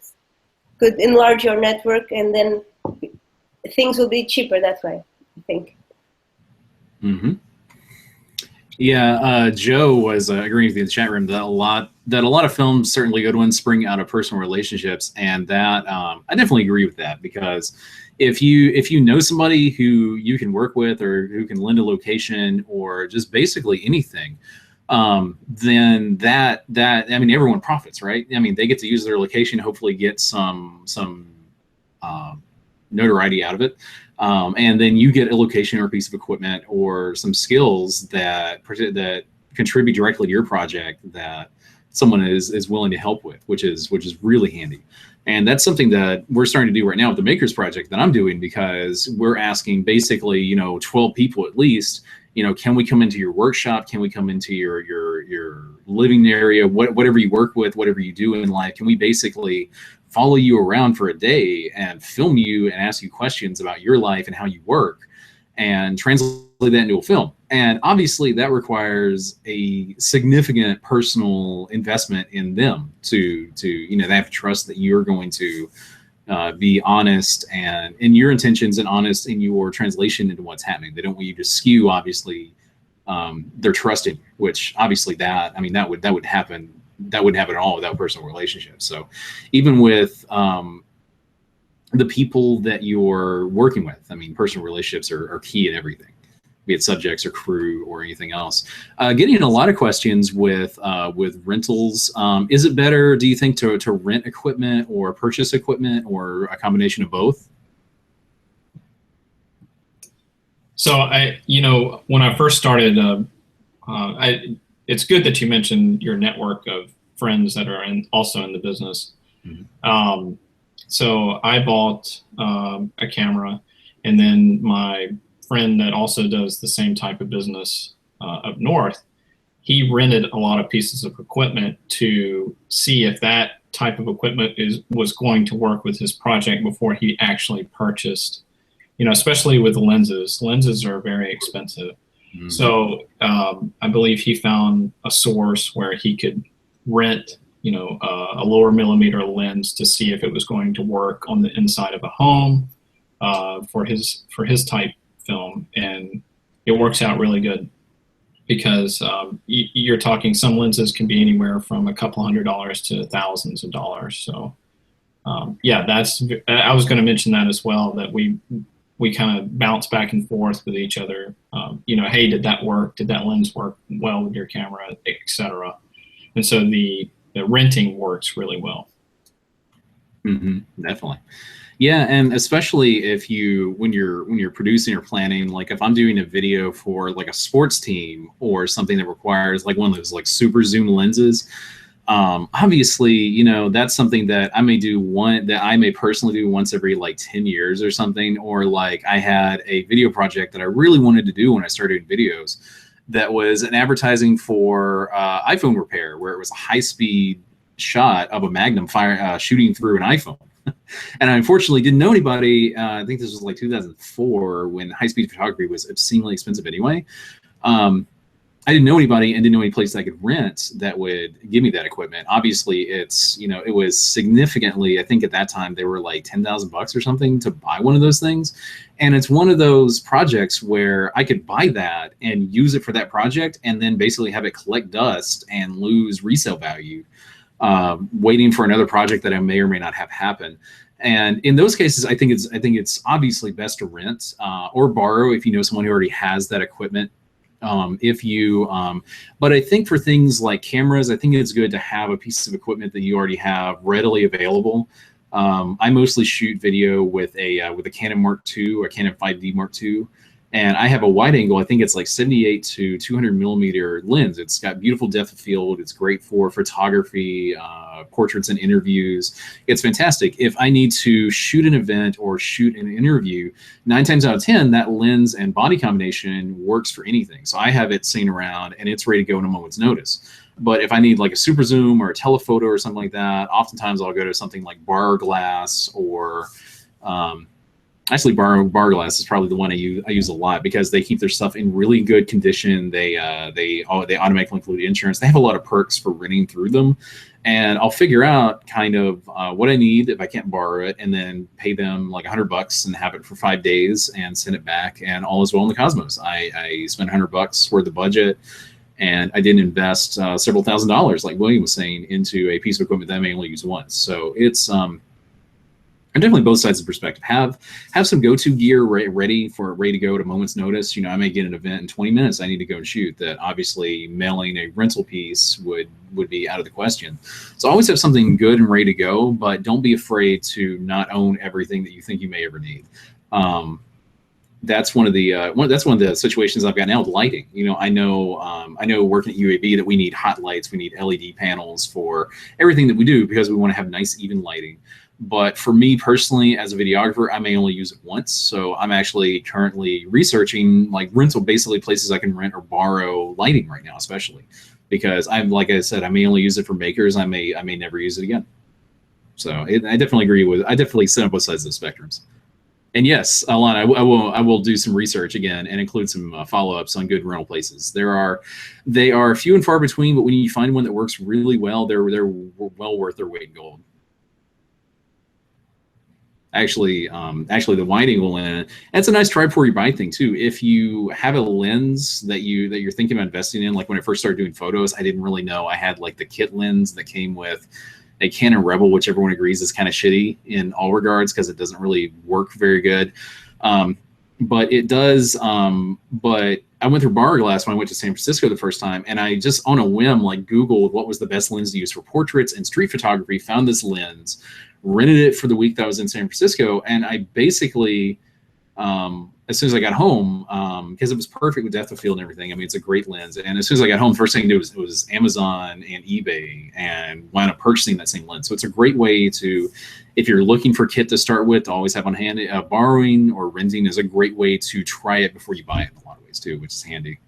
could enlarge your network, and then things will be cheaper that way, I think. Mm-hmm. Yeah, Joe was agreeing with you in the chat room that a lot of films, certainly good ones, spring out of personal relationships, and that I definitely agree with that, because if you know somebody who you can work with, or who can lend a location, or just basically anything, then that I mean, everyone profits, right? I mean, they get to use their location, hopefully get some notoriety out of it. And then you get a location or a piece of equipment or some skills that contribute directly to your project that someone is willing to help with, which is really handy. And that's something that we're starting to do right now with the Makers Project that I'm doing, because we're asking basically, 12 people at least, can we come into your workshop? Can we come into your living area? Whatever you work with, whatever you do in life, can we basically follow you around for a day and film you and ask you questions about your life and how you work, and translate that into a film? And obviously that requires a significant personal investment in them to they have to trust that you're going to be honest and in your intentions, and honest in your translation into what's happening. They don't want you to skew, obviously, their trust in you, which obviously that would happen that wouldn't happen at all without personal relationships. So even with the people that you're working with, I mean, personal relationships are key in everything, be it subjects or crew or anything else. Getting a lot of questions with rentals. Is it better, do you think, to rent equipment or purchase equipment, or a combination of both? So when I first started, it's good that you mentioned your network of friends that are also in the business. Mm-hmm. So I bought a camera, and then my friend that also does the same type of business up north, he rented a lot of pieces of equipment to see if that type of equipment was going to work with his project before he actually purchased. Especially with lenses. Lenses are very expensive. Mm-hmm. So I believe he found a source where he could rent, a lower millimeter lens to see if it was going to work on the inside of a home for his type film, and it works out really good because you're talking, some lenses can be anywhere from a couple $100s to thousands of dollars. So I was going to mention that as well, that we kind of bounce back and forth with each other. Hey, did that work? Did that lens work well with your camera, etc. And so the renting works really well. Mm-hmm, definitely. Yeah, and especially when you're producing or planning, like if I'm doing a video for like a sports team or something that requires like one of those like super zoom lenses, obviously, that's something that I may personally do once every like 10 years or something. Or like I had a video project that I really wanted to do when I started doing videos, that was an advertising for iPhone repair, where it was a high-speed shot of a Magnum shooting through an iPhone. And I unfortunately didn't know anybody. I think this was like 2004, when high-speed photography was obscenely expensive anyway. I didn't know anybody and didn't know any place I could rent that would give me that equipment. Obviously, it was significantly, I think at that time they were like $10,000 or something to buy one of those things. And it's one of those projects where I could buy that and use it for that project, and then basically have it collect dust and lose resale value, waiting for another project that I may or may not have happen. And in those cases, I think it's obviously best to rent or borrow if you know someone who already has that equipment. But I think for things like cameras, I think it's good to have a piece of equipment that you already have readily available. I mostly shoot video with a Canon Mark II, a Canon 5D Mark II, and I have a wide angle. I think it's like 78 to 200 millimeter lens. It's got beautiful depth of field. It's great for photography, portraits and interviews. It's fantastic. If I need to shoot an event or shoot an interview, 9 times out of 10, that lens and body combination works for anything. So I have it seen around and it's ready to go in a moment's notice. But if I need like a super zoom or a telephoto or something like that, oftentimes I'll go to something like bar glass or actually bar glass is probably the one I use a lot, because they keep their stuff in really good condition. They automatically include insurance. They have a lot of perks for renting through them, and I'll figure out kind of what I need if I can't borrow it, and then pay them like $100 and have it for 5 days and send it back, and all is well in the cosmos. I spent $100 worth of budget, and I didn't invest several $1,000s, like William was saying, into a piece of equipment that I may only use once. So it's and definitely both sides of the perspective. Have some go-to gear ready to go at a moment's notice. I may get an event in 20 minutes I need to go and shoot, that obviously mailing a rental piece would be out of the question. So always have something good and ready to go, but don't be afraid to not own everything that you think you may ever need. That's one of the situations I've got now with lighting. I know working at UAB that we need hot lights, we need LED panels for everything that we do, because we want to have nice, even lighting. But for me personally, as a videographer, I may only use it once. So I'm actually currently researching like rental, basically places I can rent or borrow lighting right now, especially because like I said, I may only use it for makers. I may never use it again. So I definitely agree with. I definitely sit on both sides of the spectrums. And yes, Alana, I will do some research again and include some follow-ups on good rental places. They are few and far between, but when you find one that works really well, they're well worth their weight in gold. actually the wide angle lens. And it's a nice try before you buy thing too. If you have a lens that you're thinking about investing in, like when I first started doing photos, I didn't really know I had like the kit lens that came with a Canon Rebel, which everyone agrees is kind of shitty in all regards because it doesn't really work very good. But it does. But I went through Bar Glass when I went to San Francisco the first time, and I just on a whim like Googled what was the best lens to use for portraits and street photography, found this lens, rented it for the week that I was in San Francisco, and I basically, as soon as I got home, because it was perfect with depth of field and everything. I mean, it's a great lens. And as soon as I got home, first thing I did was Amazon and eBay, and wound up purchasing that same lens. So it's a great way to, if you're looking for kit to start with, to always have on hand. Borrowing or renting is a great way to try it before you buy it in a lot of ways too, which is handy.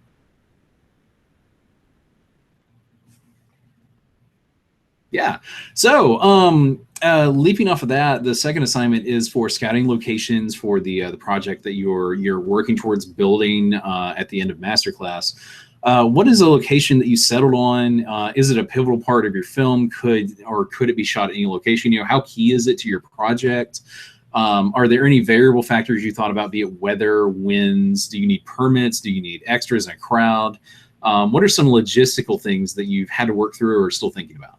Yeah. So leaping off of that, the second assignment is for scouting locations for the project that you're working towards building at the end of masterclass. What is the location that you settled on? Is it a pivotal part of your film? Could it be shot at any location? You know, how key is it to your project? Are there any variable factors you thought about, be it weather, winds? Do you need permits? Do you need extras and a crowd? What are some logistical things that you've had to work through or are still thinking about?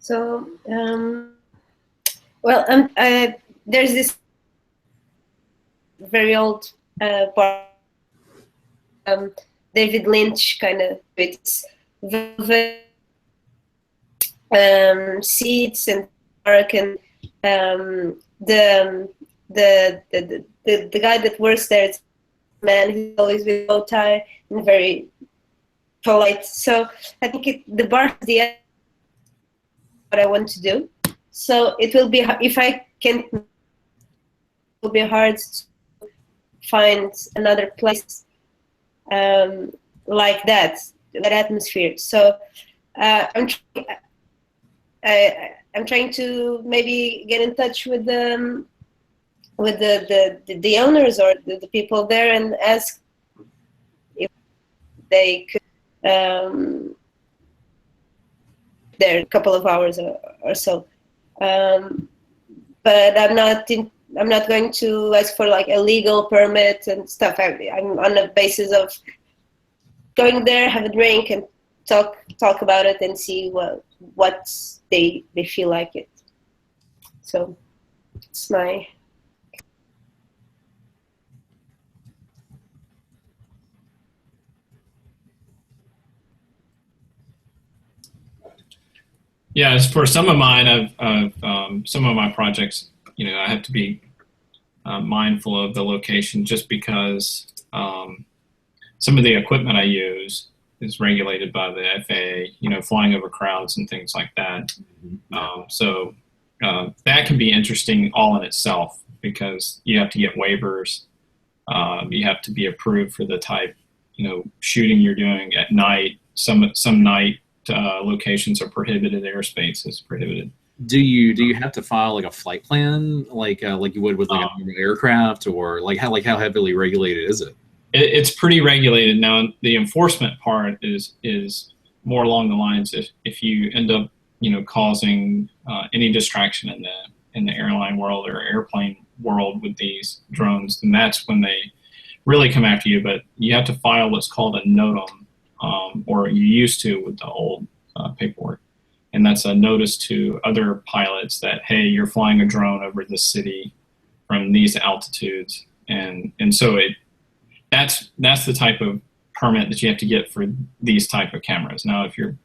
So, well, there's this very old part, David Lynch kind of, it's velvet seats and dark, and the guy that works there, it's a man who's always with a bow tie and very polite. So I think the bar is the end what I want to do. So it will be, if I can, it will be hard to find another place like that atmosphere. So I'm trying to maybe get in touch with the owners or the people there and ask if they could there a couple of hours or so, but I'm not going to ask for like a legal permit and stuff. I'm on the basis of going there, have a drink, and talk about it and see what they feel like it. So it's my. Yeah, as for some of mine, some of my projects, you know, I have to be mindful of the location just because some of the equipment I use is regulated by the FAA, you know, flying over crowds and things like that. So that can be interesting all in itself because you have to get waivers. You have to be approved for the type, you know, shooting you're doing at night. Some night locations are prohibited, airspace is prohibited. Do you have to file like a flight plan like you would with like a normal aircraft, or like how heavily regulated is it? It's pretty regulated. Now the enforcement part is more along the lines if you end up, you know, causing any distraction in the airline world or airplane world with these drones, then that's when they really come after you. But you have to file what's called a NOTAM. Or you used to with the old paperwork. And that's a notice to other pilots that, hey, you're flying a drone over this city from these altitudes. And so that's the type of permit that you have to get for these type of cameras. Now, if you're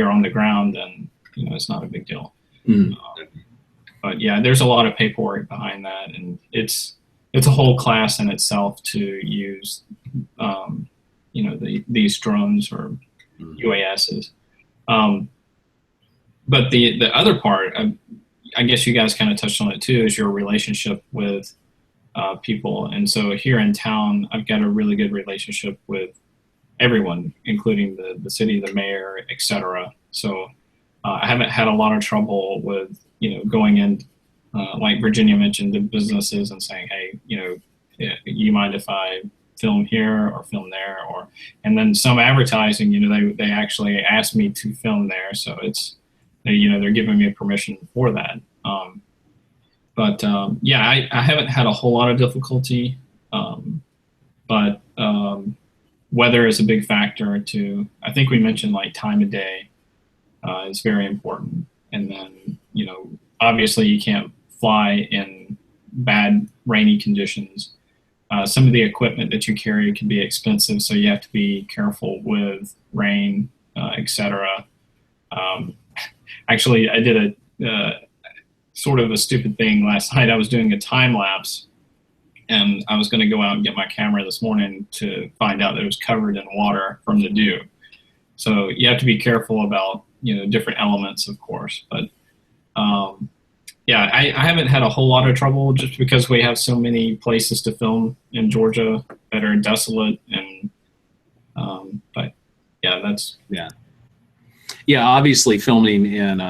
on the ground, then, you know, it's not a big deal. But yeah, there's a lot of paperwork behind that. And it's a whole class in itself to use, you know, these drones or UASs. But the other part, I guess you guys kind of touched on it too, is your relationship with people. And so here in town, I've got a really good relationship with everyone, including the city, the mayor, etc. So I haven't had a lot of trouble with, you know, going in, like Virginia mentioned, the businesses and saying, hey, you know, you mind if I film here or film there, and then some advertising, they actually asked me to film there, so they're giving me permission for that. Yeah, I haven't had a whole lot of difficulty, but weather is a big factor too. I think we mentioned like time of day is very important, and then obviously you can't fly in bad rainy conditions. Some of the equipment that you carry can be expensive, so you have to be careful with rain, etc. Actually, I did a sort of a stupid thing last night. I was doing a time lapse, and I was going to go out and get my camera this morning to find out that it was covered in water from the dew. So you have to be careful about different elements, of course. But yeah, I haven't had a whole lot of trouble just because we have so many places to film in Georgia that are desolate, and but yeah, that's yeah. Obviously, filming in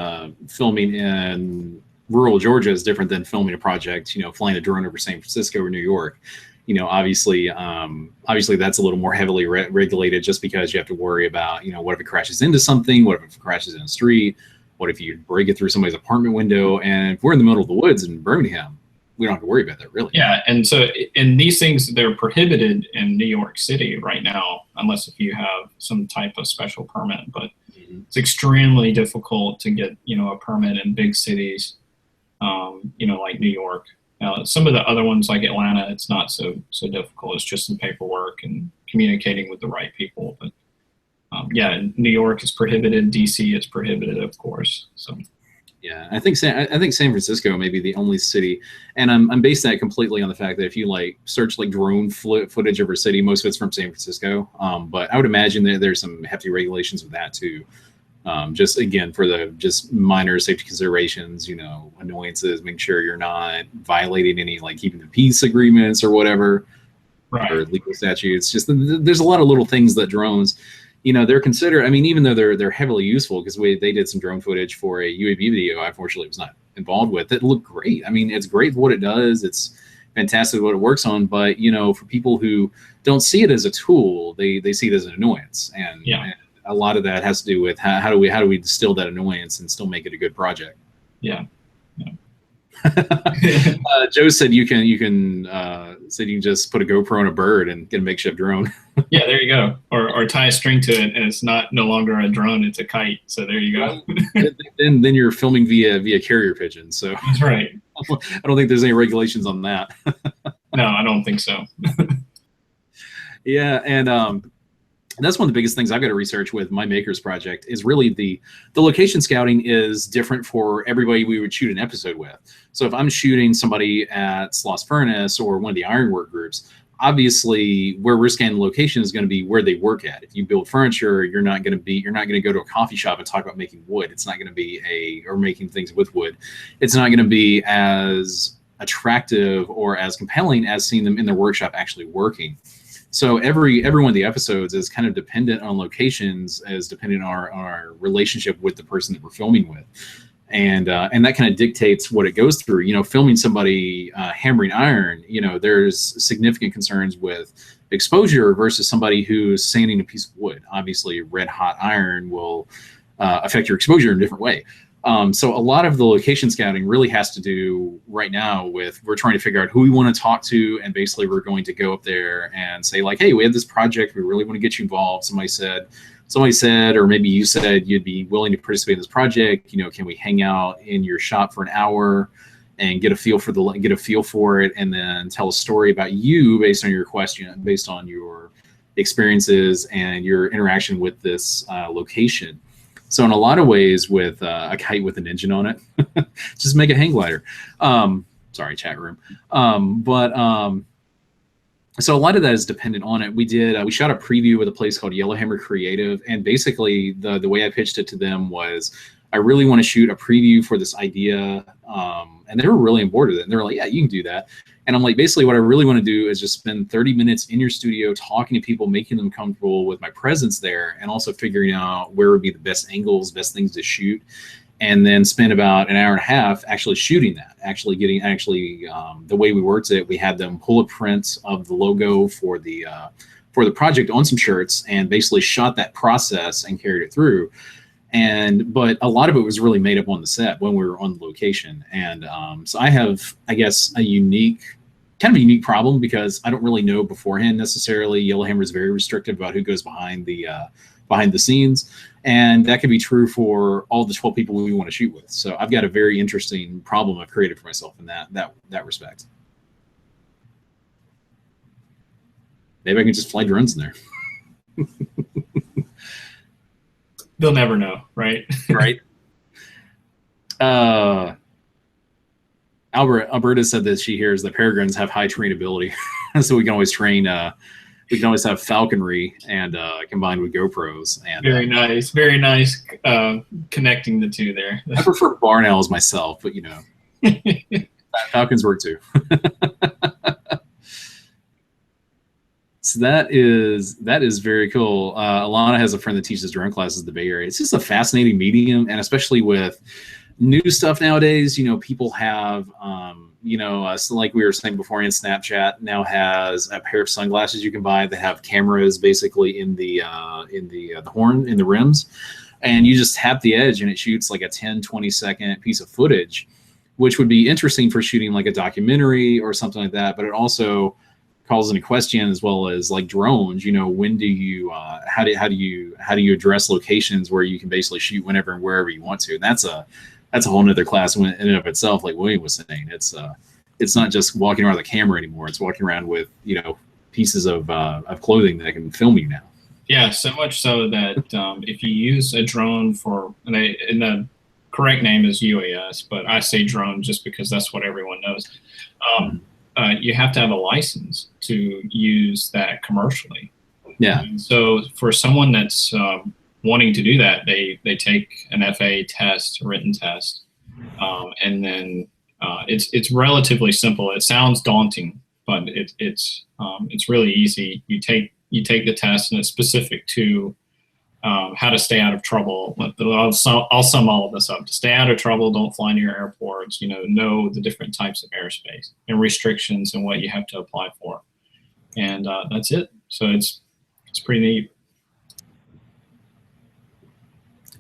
rural Georgia is different than filming a project, flying a drone over San Francisco or New York. Obviously that's a little more heavily regulated, just because you have to worry about, what if it crashes into something? What if it crashes in a street? What if you break it through somebody's apartment window? And if we're in the middle of the woods in Birmingham, we don't have to worry about that, really. Yeah, and these things, they're prohibited in New York City right now, unless if you have some type of special permit. But it's extremely difficult to get, a permit in big cities, like New York. Some of the other ones, like Atlanta, it's not so difficult. It's just some paperwork and communicating with the right people. But yeah, New York is prohibited. DC is prohibited, of course. So yeah, I think San Francisco may be the only city, and I'm basing that completely on the fact that if you search drone footage of a city, most of it's from San Francisco. But I would imagine that there's some hefty regulations with that too. Just again, for just minor safety considerations, annoyances, make sure you're not violating any keeping the peace agreements or whatever, right, or legal statutes. Just there's a lot of little things that drones, they're considered. I mean, even though they're heavily useful, because they did some drone footage for a UAV video I unfortunately was not involved with. It looked great. I mean, it's great what it does. It's fantastic what it works on. But for people who don't see it as a tool, they see it as an annoyance. And a lot of that has to do with how do we distill that annoyance and still make it a good project. Yeah. Joe said you can just put a GoPro on a bird and get a makeshift drone. Yeah, there you go. Or tie a string to it, and it's no longer a drone; it's a kite. So there you go. then you're filming via carrier pigeon. So that's right. I don't think there's any regulations on that. No, I don't think so. Yeah, and that's one of the biggest things I've got to research with my Makers project is really the location scouting is different for everybody we would shoot an episode with. So if I'm shooting somebody at Sloss Furnace or one of the ironwork groups, obviously where we're scanning the location is going to be where they work at. If you build furniture, you're not going to go to a coffee shop and talk about making wood. It's not going to be or making things with wood. It's not going to be as attractive or as compelling as seeing them in their workshop actually working. So every one of the episodes is kind of dependent on locations, as dependent on our relationship with the person that we're filming with, and that kind of dictates what it goes through. Filming somebody hammering iron, there's significant concerns with exposure versus somebody who's sanding a piece of wood. Obviously, red hot iron will affect your exposure in a different way. So a lot of the location scouting really has to do right now with we're trying to figure out who we want to talk to, and basically we're going to go up there and say hey, we have this project, we really want to get you involved. Somebody said, or maybe you said you'd be willing to participate in this project. Can we hang out in your shop for an hour and get a feel for it, and then tell a story about you based on your question, based on your experiences and your interaction with this location. So in a lot of ways, with a kite with an engine on it, just make a hang glider. Sorry, chat room. So a lot of that is dependent on it. We shot a preview with a place called Yellowhammer Creative, and basically the way I pitched it to them was I really want to shoot a preview for this idea, and they were really on board with it. And they were like, yeah, you can do that. And I'm like, basically what I really want to do is just spend 30 minutes in your studio talking to people, making them comfortable with my presence there, and also figuring out where would be the best angles, best things to shoot. and then spent about an hour and a half actually shooting that, the way we worked it, we had them pull a print of the logo for the project on some shirts and basically shot that process and carried it through. But a lot of it was really made up on the set when we were on the location. And so I have, I guess, a unique problem because I don't really know beforehand necessarily. Yellowhammer is very restrictive about who goes behind the scenes. And that could be true for all the 12 people we want to shoot with. So I've got a very interesting problem I've created for myself in that respect. Maybe I can just fly drones in there. They'll never know, right? Right. Alberta said that she hears that peregrines have high trainability, so we can always train. We can always have falconry and combined with GoPros. And very nice. Connecting the two there. I prefer barn owls myself, but you know, falcons work too. So that is very cool. Alana has a friend that teaches drone classes in the Bay Area. It's just a fascinating medium, and especially with new stuff nowadays, you know, people have, so like we were saying beforehand, Snapchat now has a pair of sunglasses you can buy that have cameras basically in the horn, in the rims, and you just tap the edge and it shoots like a 10-20 second piece of footage, which would be interesting for shooting like a documentary or something like that. But it also calls into question, as well as like drones, you know, when do you how do you address locations where you can basically shoot whenever and wherever you want to. And that's a whole nother class in and of itself. Like William was saying, it's not just walking around with a camera anymore. It's walking around with, you know, pieces of clothing that can film you now. Yeah, so much so that if you use a drone and the correct name is UAS, but I say drone just because that's what everyone knows. You have to have a license to use that commercially. Yeah. And so for someone that's wanting to do that, they take an FAA test, a written test, and then it's relatively simple. It sounds daunting, but it's really easy. You take the test, and it's specific to how to stay out of trouble. I'll sum all of this up. To stay out of trouble, don't fly near airports. Know the different types of airspace and restrictions and what you have to apply for, and that's it. So it's pretty neat.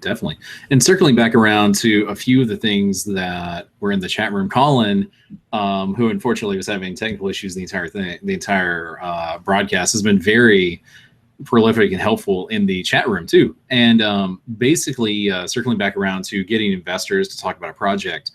Definitely. And circling back around to a few of the things that were in the chat room, Colin, who unfortunately was having technical issues the entire broadcast, has been very prolific and helpful in the chat room too. And basically circling back around to getting investors to talk about a project,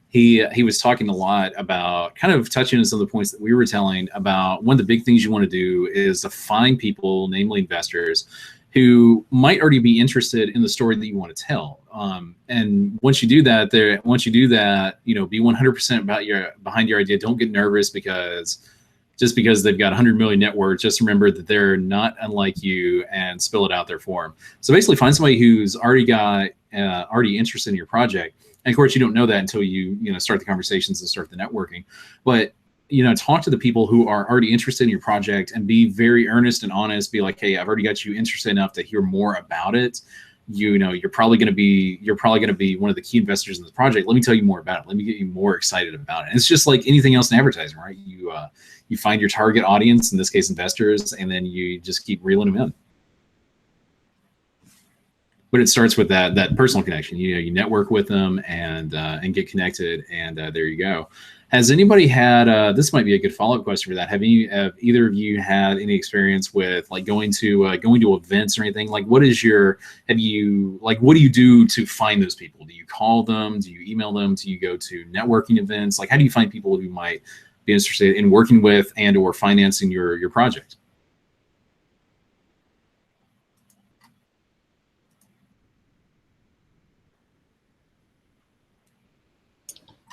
he was talking a lot about, kind of touching on some of the points that we were telling about. One of the big things you want to do is to find people, namely investors, who might already be interested in the story that you want to tell. And once you do that, be 100% behind your idea. Don't get nervous just because they've got 100 million net worth. Just remember that they're not unlike you, and spill it out there for them. So basically find somebody who's already interested in your project. And of course, you don't know that until you start the conversations and start the networking. But talk to the people who are already interested in your project and be very earnest and honest. Be like, hey, I've already got you interested enough to hear more about it. You're probably going to be one of the key investors in this project. Let me tell you more about it. Let me get you more excited about it. And it's just like anything else in advertising, right? You find your target audience, in this case investors, and then you just keep reeling them in. But it starts with that personal connection. You network with them and get connected, and there you go. Has anybody had? This might be a good follow-up question for that. Have either of you had any experience with like going to events or anything? Like, what do you do to find those people? Do you call them? Do you email them? Do you go to networking events? Like, how do you find people who might be interested in working with and or financing your project?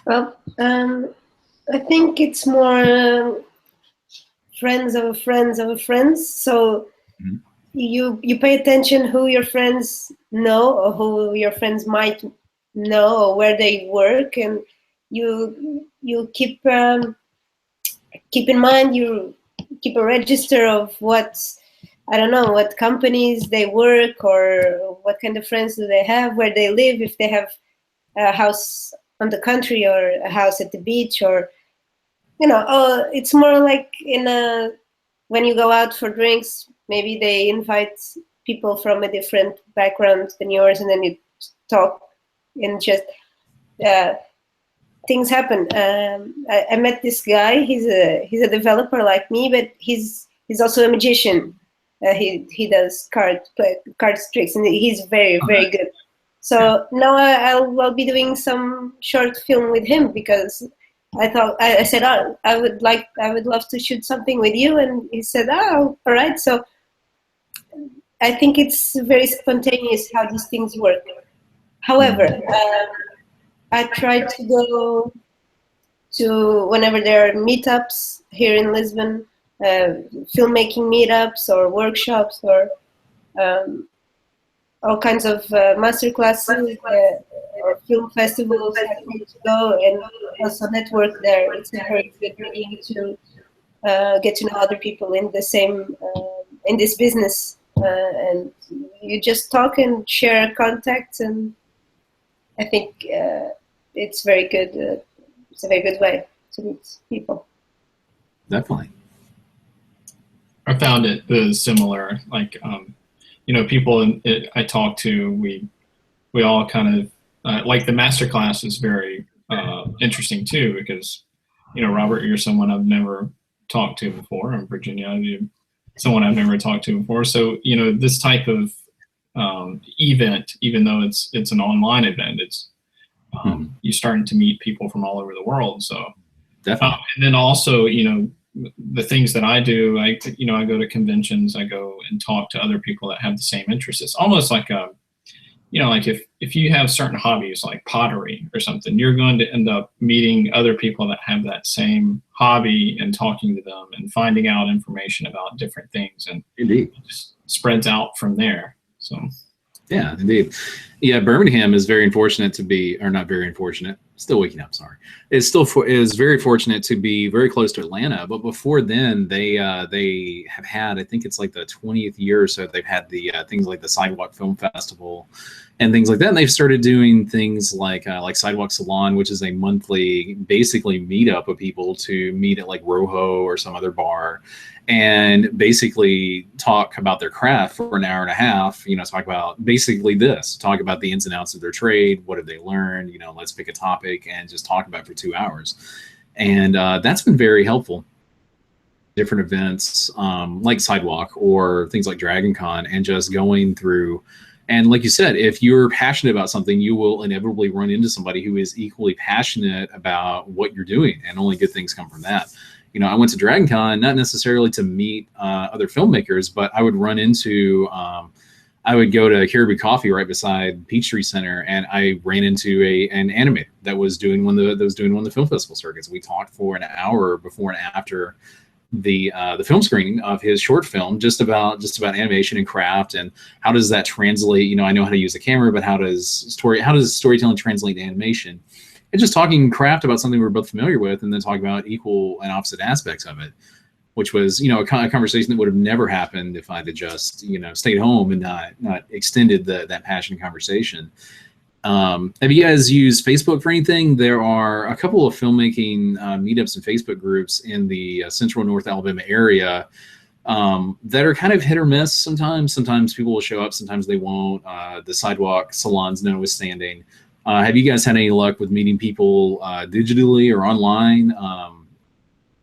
Well, I think it's more friends of a friends of a friends. So you pay attention who your friends know or who your friends might know or where they work, and you keep in mind, you keep a register of what companies they work or what kind of friends do they have, where they live, if they have a house on the country or a house at the beach, or it's more like when you go out for drinks, maybe they invite people from a different background than yours, and then you talk and just things happen. I met this guy. He's a developer like me, but he's also a magician. He does card tricks, and he's very, very good. So now I'll be doing some short film with him, because I said, oh, I would love to shoot something with you, and he said, oh, all right. So I think it's very spontaneous how these things work. However, I try to go to, whenever there are meetups here in Lisbon, filmmaking meetups or workshops, or all kinds of master classes or film festivals. I try to go and also network there. It's a very good meeting to get to know other people in the same in this business, and you just talk and share contacts, and I think it's very good. It's a very good way to meet people. Definitely. I found it similar. Like, people I talk to, we all kind of like the masterclass is very interesting too, because Robert, you're someone I've never talked to before, and Virginia, you're someone I've never talked to before. So this type of event, even though it's an online event, it's you're starting to meet people from all over the world. So definitely, and then also the things that I do, I go to conventions, I go and talk to other people that have the same interests. It's almost like like if you have certain hobbies like pottery or something, you're going to end up meeting other people that have that same hobby and talking to them and finding out information about different things, and indeed, it just spreads out from there. So. Yeah, indeed. Yeah, Birmingham is very unfortunate to be, or not very unfortunate, still waking up, sorry. It's still is very fortunate to be very close to Atlanta. But before then, they have had, I think it's like the 20th year or so, they've had the things like the Sidewalk Film Festival and things like that. And they've started doing things like Sidewalk Salon, which is a monthly, basically meetup of people to meet at like Rojo or some other bar, and basically talk about their craft for an hour and a half, talk about basically talk about the ins and outs of their trade, what have they learned, let's pick a topic and just talk about it for 2 hours. And that's been very helpful. Different events like Sidewalk or things like Dragon Con, and just going through, and like you said, if you're passionate about something, you will inevitably run into somebody who is equally passionate about what you're doing, and only good things come from that. I went to Dragon Con not necessarily to meet other filmmakers, but I would run into, I would go to Caribou Coffee right beside Peachtree Center, and I ran into an animator that was doing one of the film festival circuits. We talked for an hour before and after the film screening of his short film, just about animation and craft, and how does that translate. I know how to use a camera, but how does storytelling translate to animation? And just talking craft about something we're both familiar with, and then talking about equal and opposite aspects of it, which was, a conversation that would have never happened if I'd have just, stayed home and not extended that passionate conversation. Have you guys used Facebook for anything? There are a couple of filmmaking meetups and Facebook groups in the central North Alabama area that are kind of hit or miss sometimes. Sometimes people will show up, sometimes they won't. The Sidewalk Salons notwithstanding. Have you guys had any luck with meeting people digitally or online?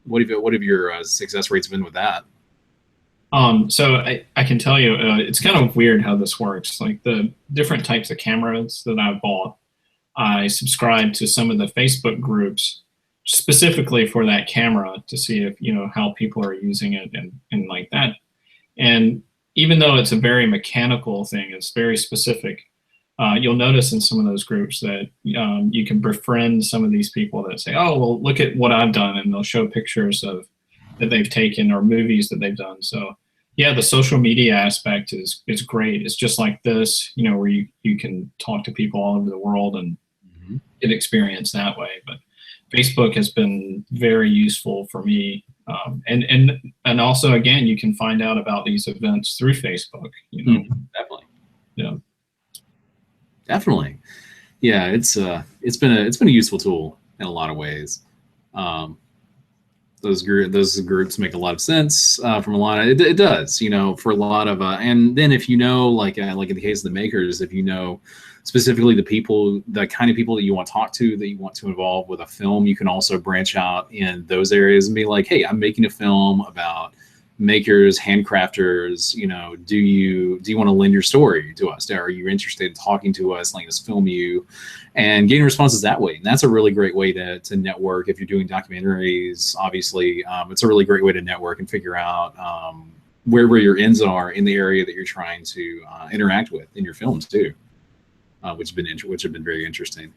What have your success rates been with that? So I can tell you, it's kind of weird how this works. Like the different types of cameras that I've bought, I subscribe to some of the Facebook groups specifically for that camera to see if, how people are using it and like that. And even though it's a very mechanical thing, it's very specific. You'll notice in some of those groups that you can befriend some of these people that say, oh, well, look at what I've done. And they'll show pictures that they've taken or movies that they've done. So yeah, the social media aspect is great. It's just like this, where you can talk to people all over the world and get experience that way. But Facebook has been very useful for me. And also, again, you can find out about these events through Facebook, Definitely. Yeah. Definitely. yeah, it's been a useful tool in a lot of ways. Those groups make a lot of sense from a lot of it does, for a lot of and then if like in the case of the makers, if specifically the kind of people that you want to talk to, that you want to involve with a film, you can also branch out in those areas and be like, hey, I'm making a film about makers, handcrafters, do you want to lend your story to us? Are you interested in talking to us, letting us film you, and getting responses that way? And that's a really great way to network. If you're doing documentaries, obviously, it's a really great way to network and figure out where your ends are in the area that you're trying to interact with in your films too, which have been very interesting.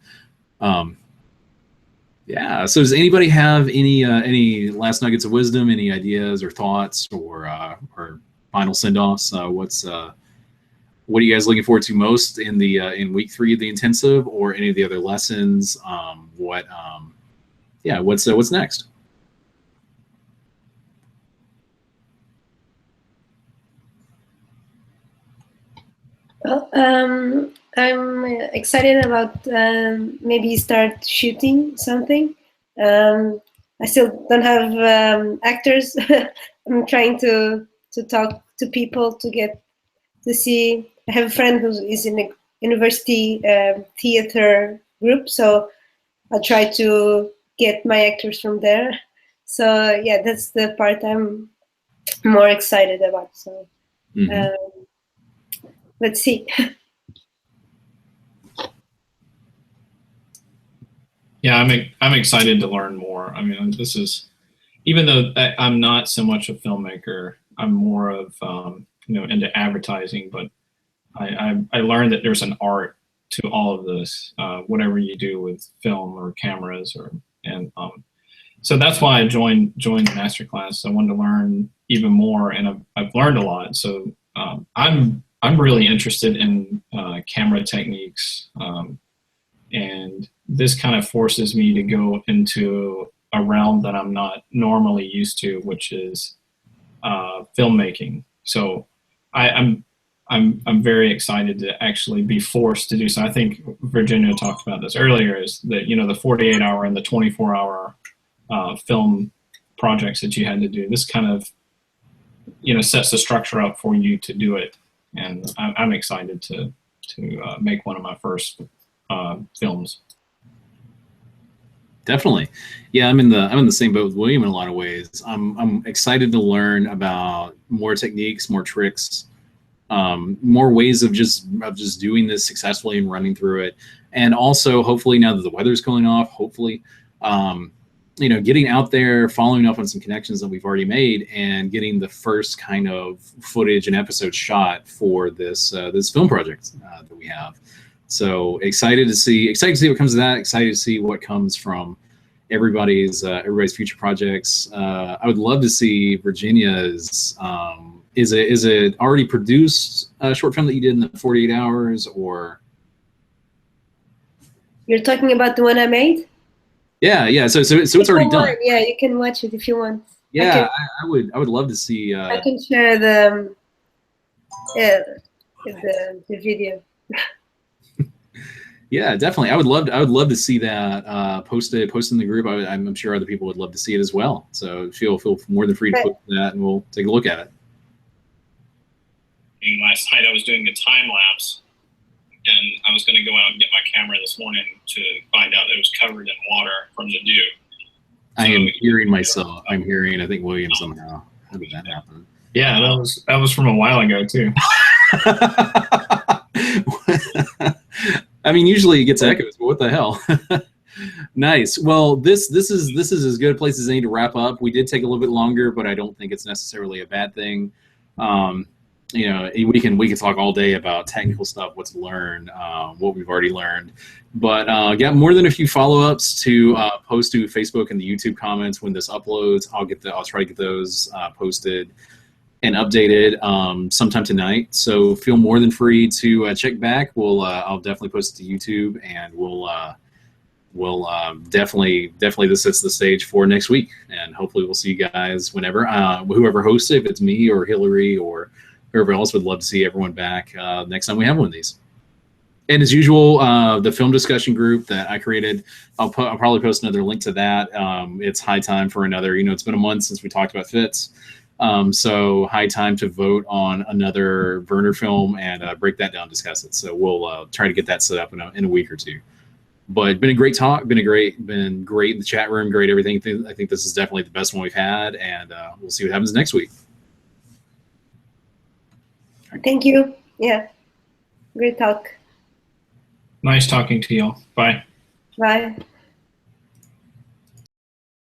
Yeah. So does anybody have any last nuggets of wisdom, any ideas or thoughts or final send-offs? What are you guys looking forward to most in in week 3 of the intensive, or any of the other lessons? What's next? Well, I'm excited about maybe start shooting something. I still don't have actors. I'm trying to talk to people to get to see. I have a friend who is in a university theater group, so I'll try to get my actors from there. So yeah, that's the part I'm more excited about. So let's see. Yeah, I'm excited to learn more. I mean, this is, even though I'm not so much a filmmaker, I'm more of into advertising. But I learned that there's an art to all of this, whatever you do with film or cameras, so that's why I joined the masterclass. I wanted to learn even more, and I've learned a lot. So I'm really interested in camera techniques. And this kind of forces me to go into a realm that I'm not normally used to, which is filmmaking. So I'm very excited to actually be forced to do so. I think Virginia talked about this earlier, is that the 48-hour and the 24-hour film projects that you had to do. This kind of sets the structure up for you to do it, and I'm excited to make one of my first films. Definitely. Yeah, I'm in the same boat with William in a lot of ways. I'm excited to learn about more techniques, more tricks, more ways of just doing this successfully and running through it. And also, hopefully, now that the weather's cooling off, hopefully, getting out there, following up on some connections that we've already made, and getting the first kind of footage and episode shot for this film project that we have. So excited to see what comes of that. Excited to see what comes from everybody's future projects. I would love to see Virginia's. Is it already produced short film that you did in the 48 hours, or? You're talking about the one I made? Yeah. So it's already done. Yeah, you can watch it if you want. Yeah, I would love to see. I can share the video. Yeah, definitely. I would love to see that posted in the group. I'm sure other people would love to see it as well. So feel more than free to post that, and we'll take a look at it. Last night I was doing a time lapse, and I was going to go out and get my camera this morning to find out that it was covered in water from the dew. I am hearing myself. I think William somehow. How did that happen? Yeah, that was from a while ago too. I mean, usually it gets echoes, but what the hell? Nice. Well, this is as good a place as any to wrap up. We did take a little bit longer, but I don't think it's necessarily a bad thing. We can talk all day about technical stuff, what to learn, what we've already learned. But got more than a few follow-ups to post to Facebook and the YouTube comments when this uploads. I'll try to get those posted and updated sometime tonight. So feel more than free to check back. I'll definitely post it to YouTube, and we'll definitely this sets the stage for next week. And hopefully we'll see you guys whenever, whoever hosts it, if it's me or Hillary or whoever else. Would love to see everyone back next time we have one of these. And as usual, the film discussion group that I created, I'll probably post another link to that. It's high time for another. It's been a month since we talked about Fitz, so high time to vote on another Werner film and break that down, discuss it. So we'll try to get that set up in a week or two. But been a great talk. Been great in the chat room. Great everything. I think this is definitely the best one we've had, and we'll see what happens next week. Thank you. Yeah, great talk. Nice talking to y'all. Bye. Bye.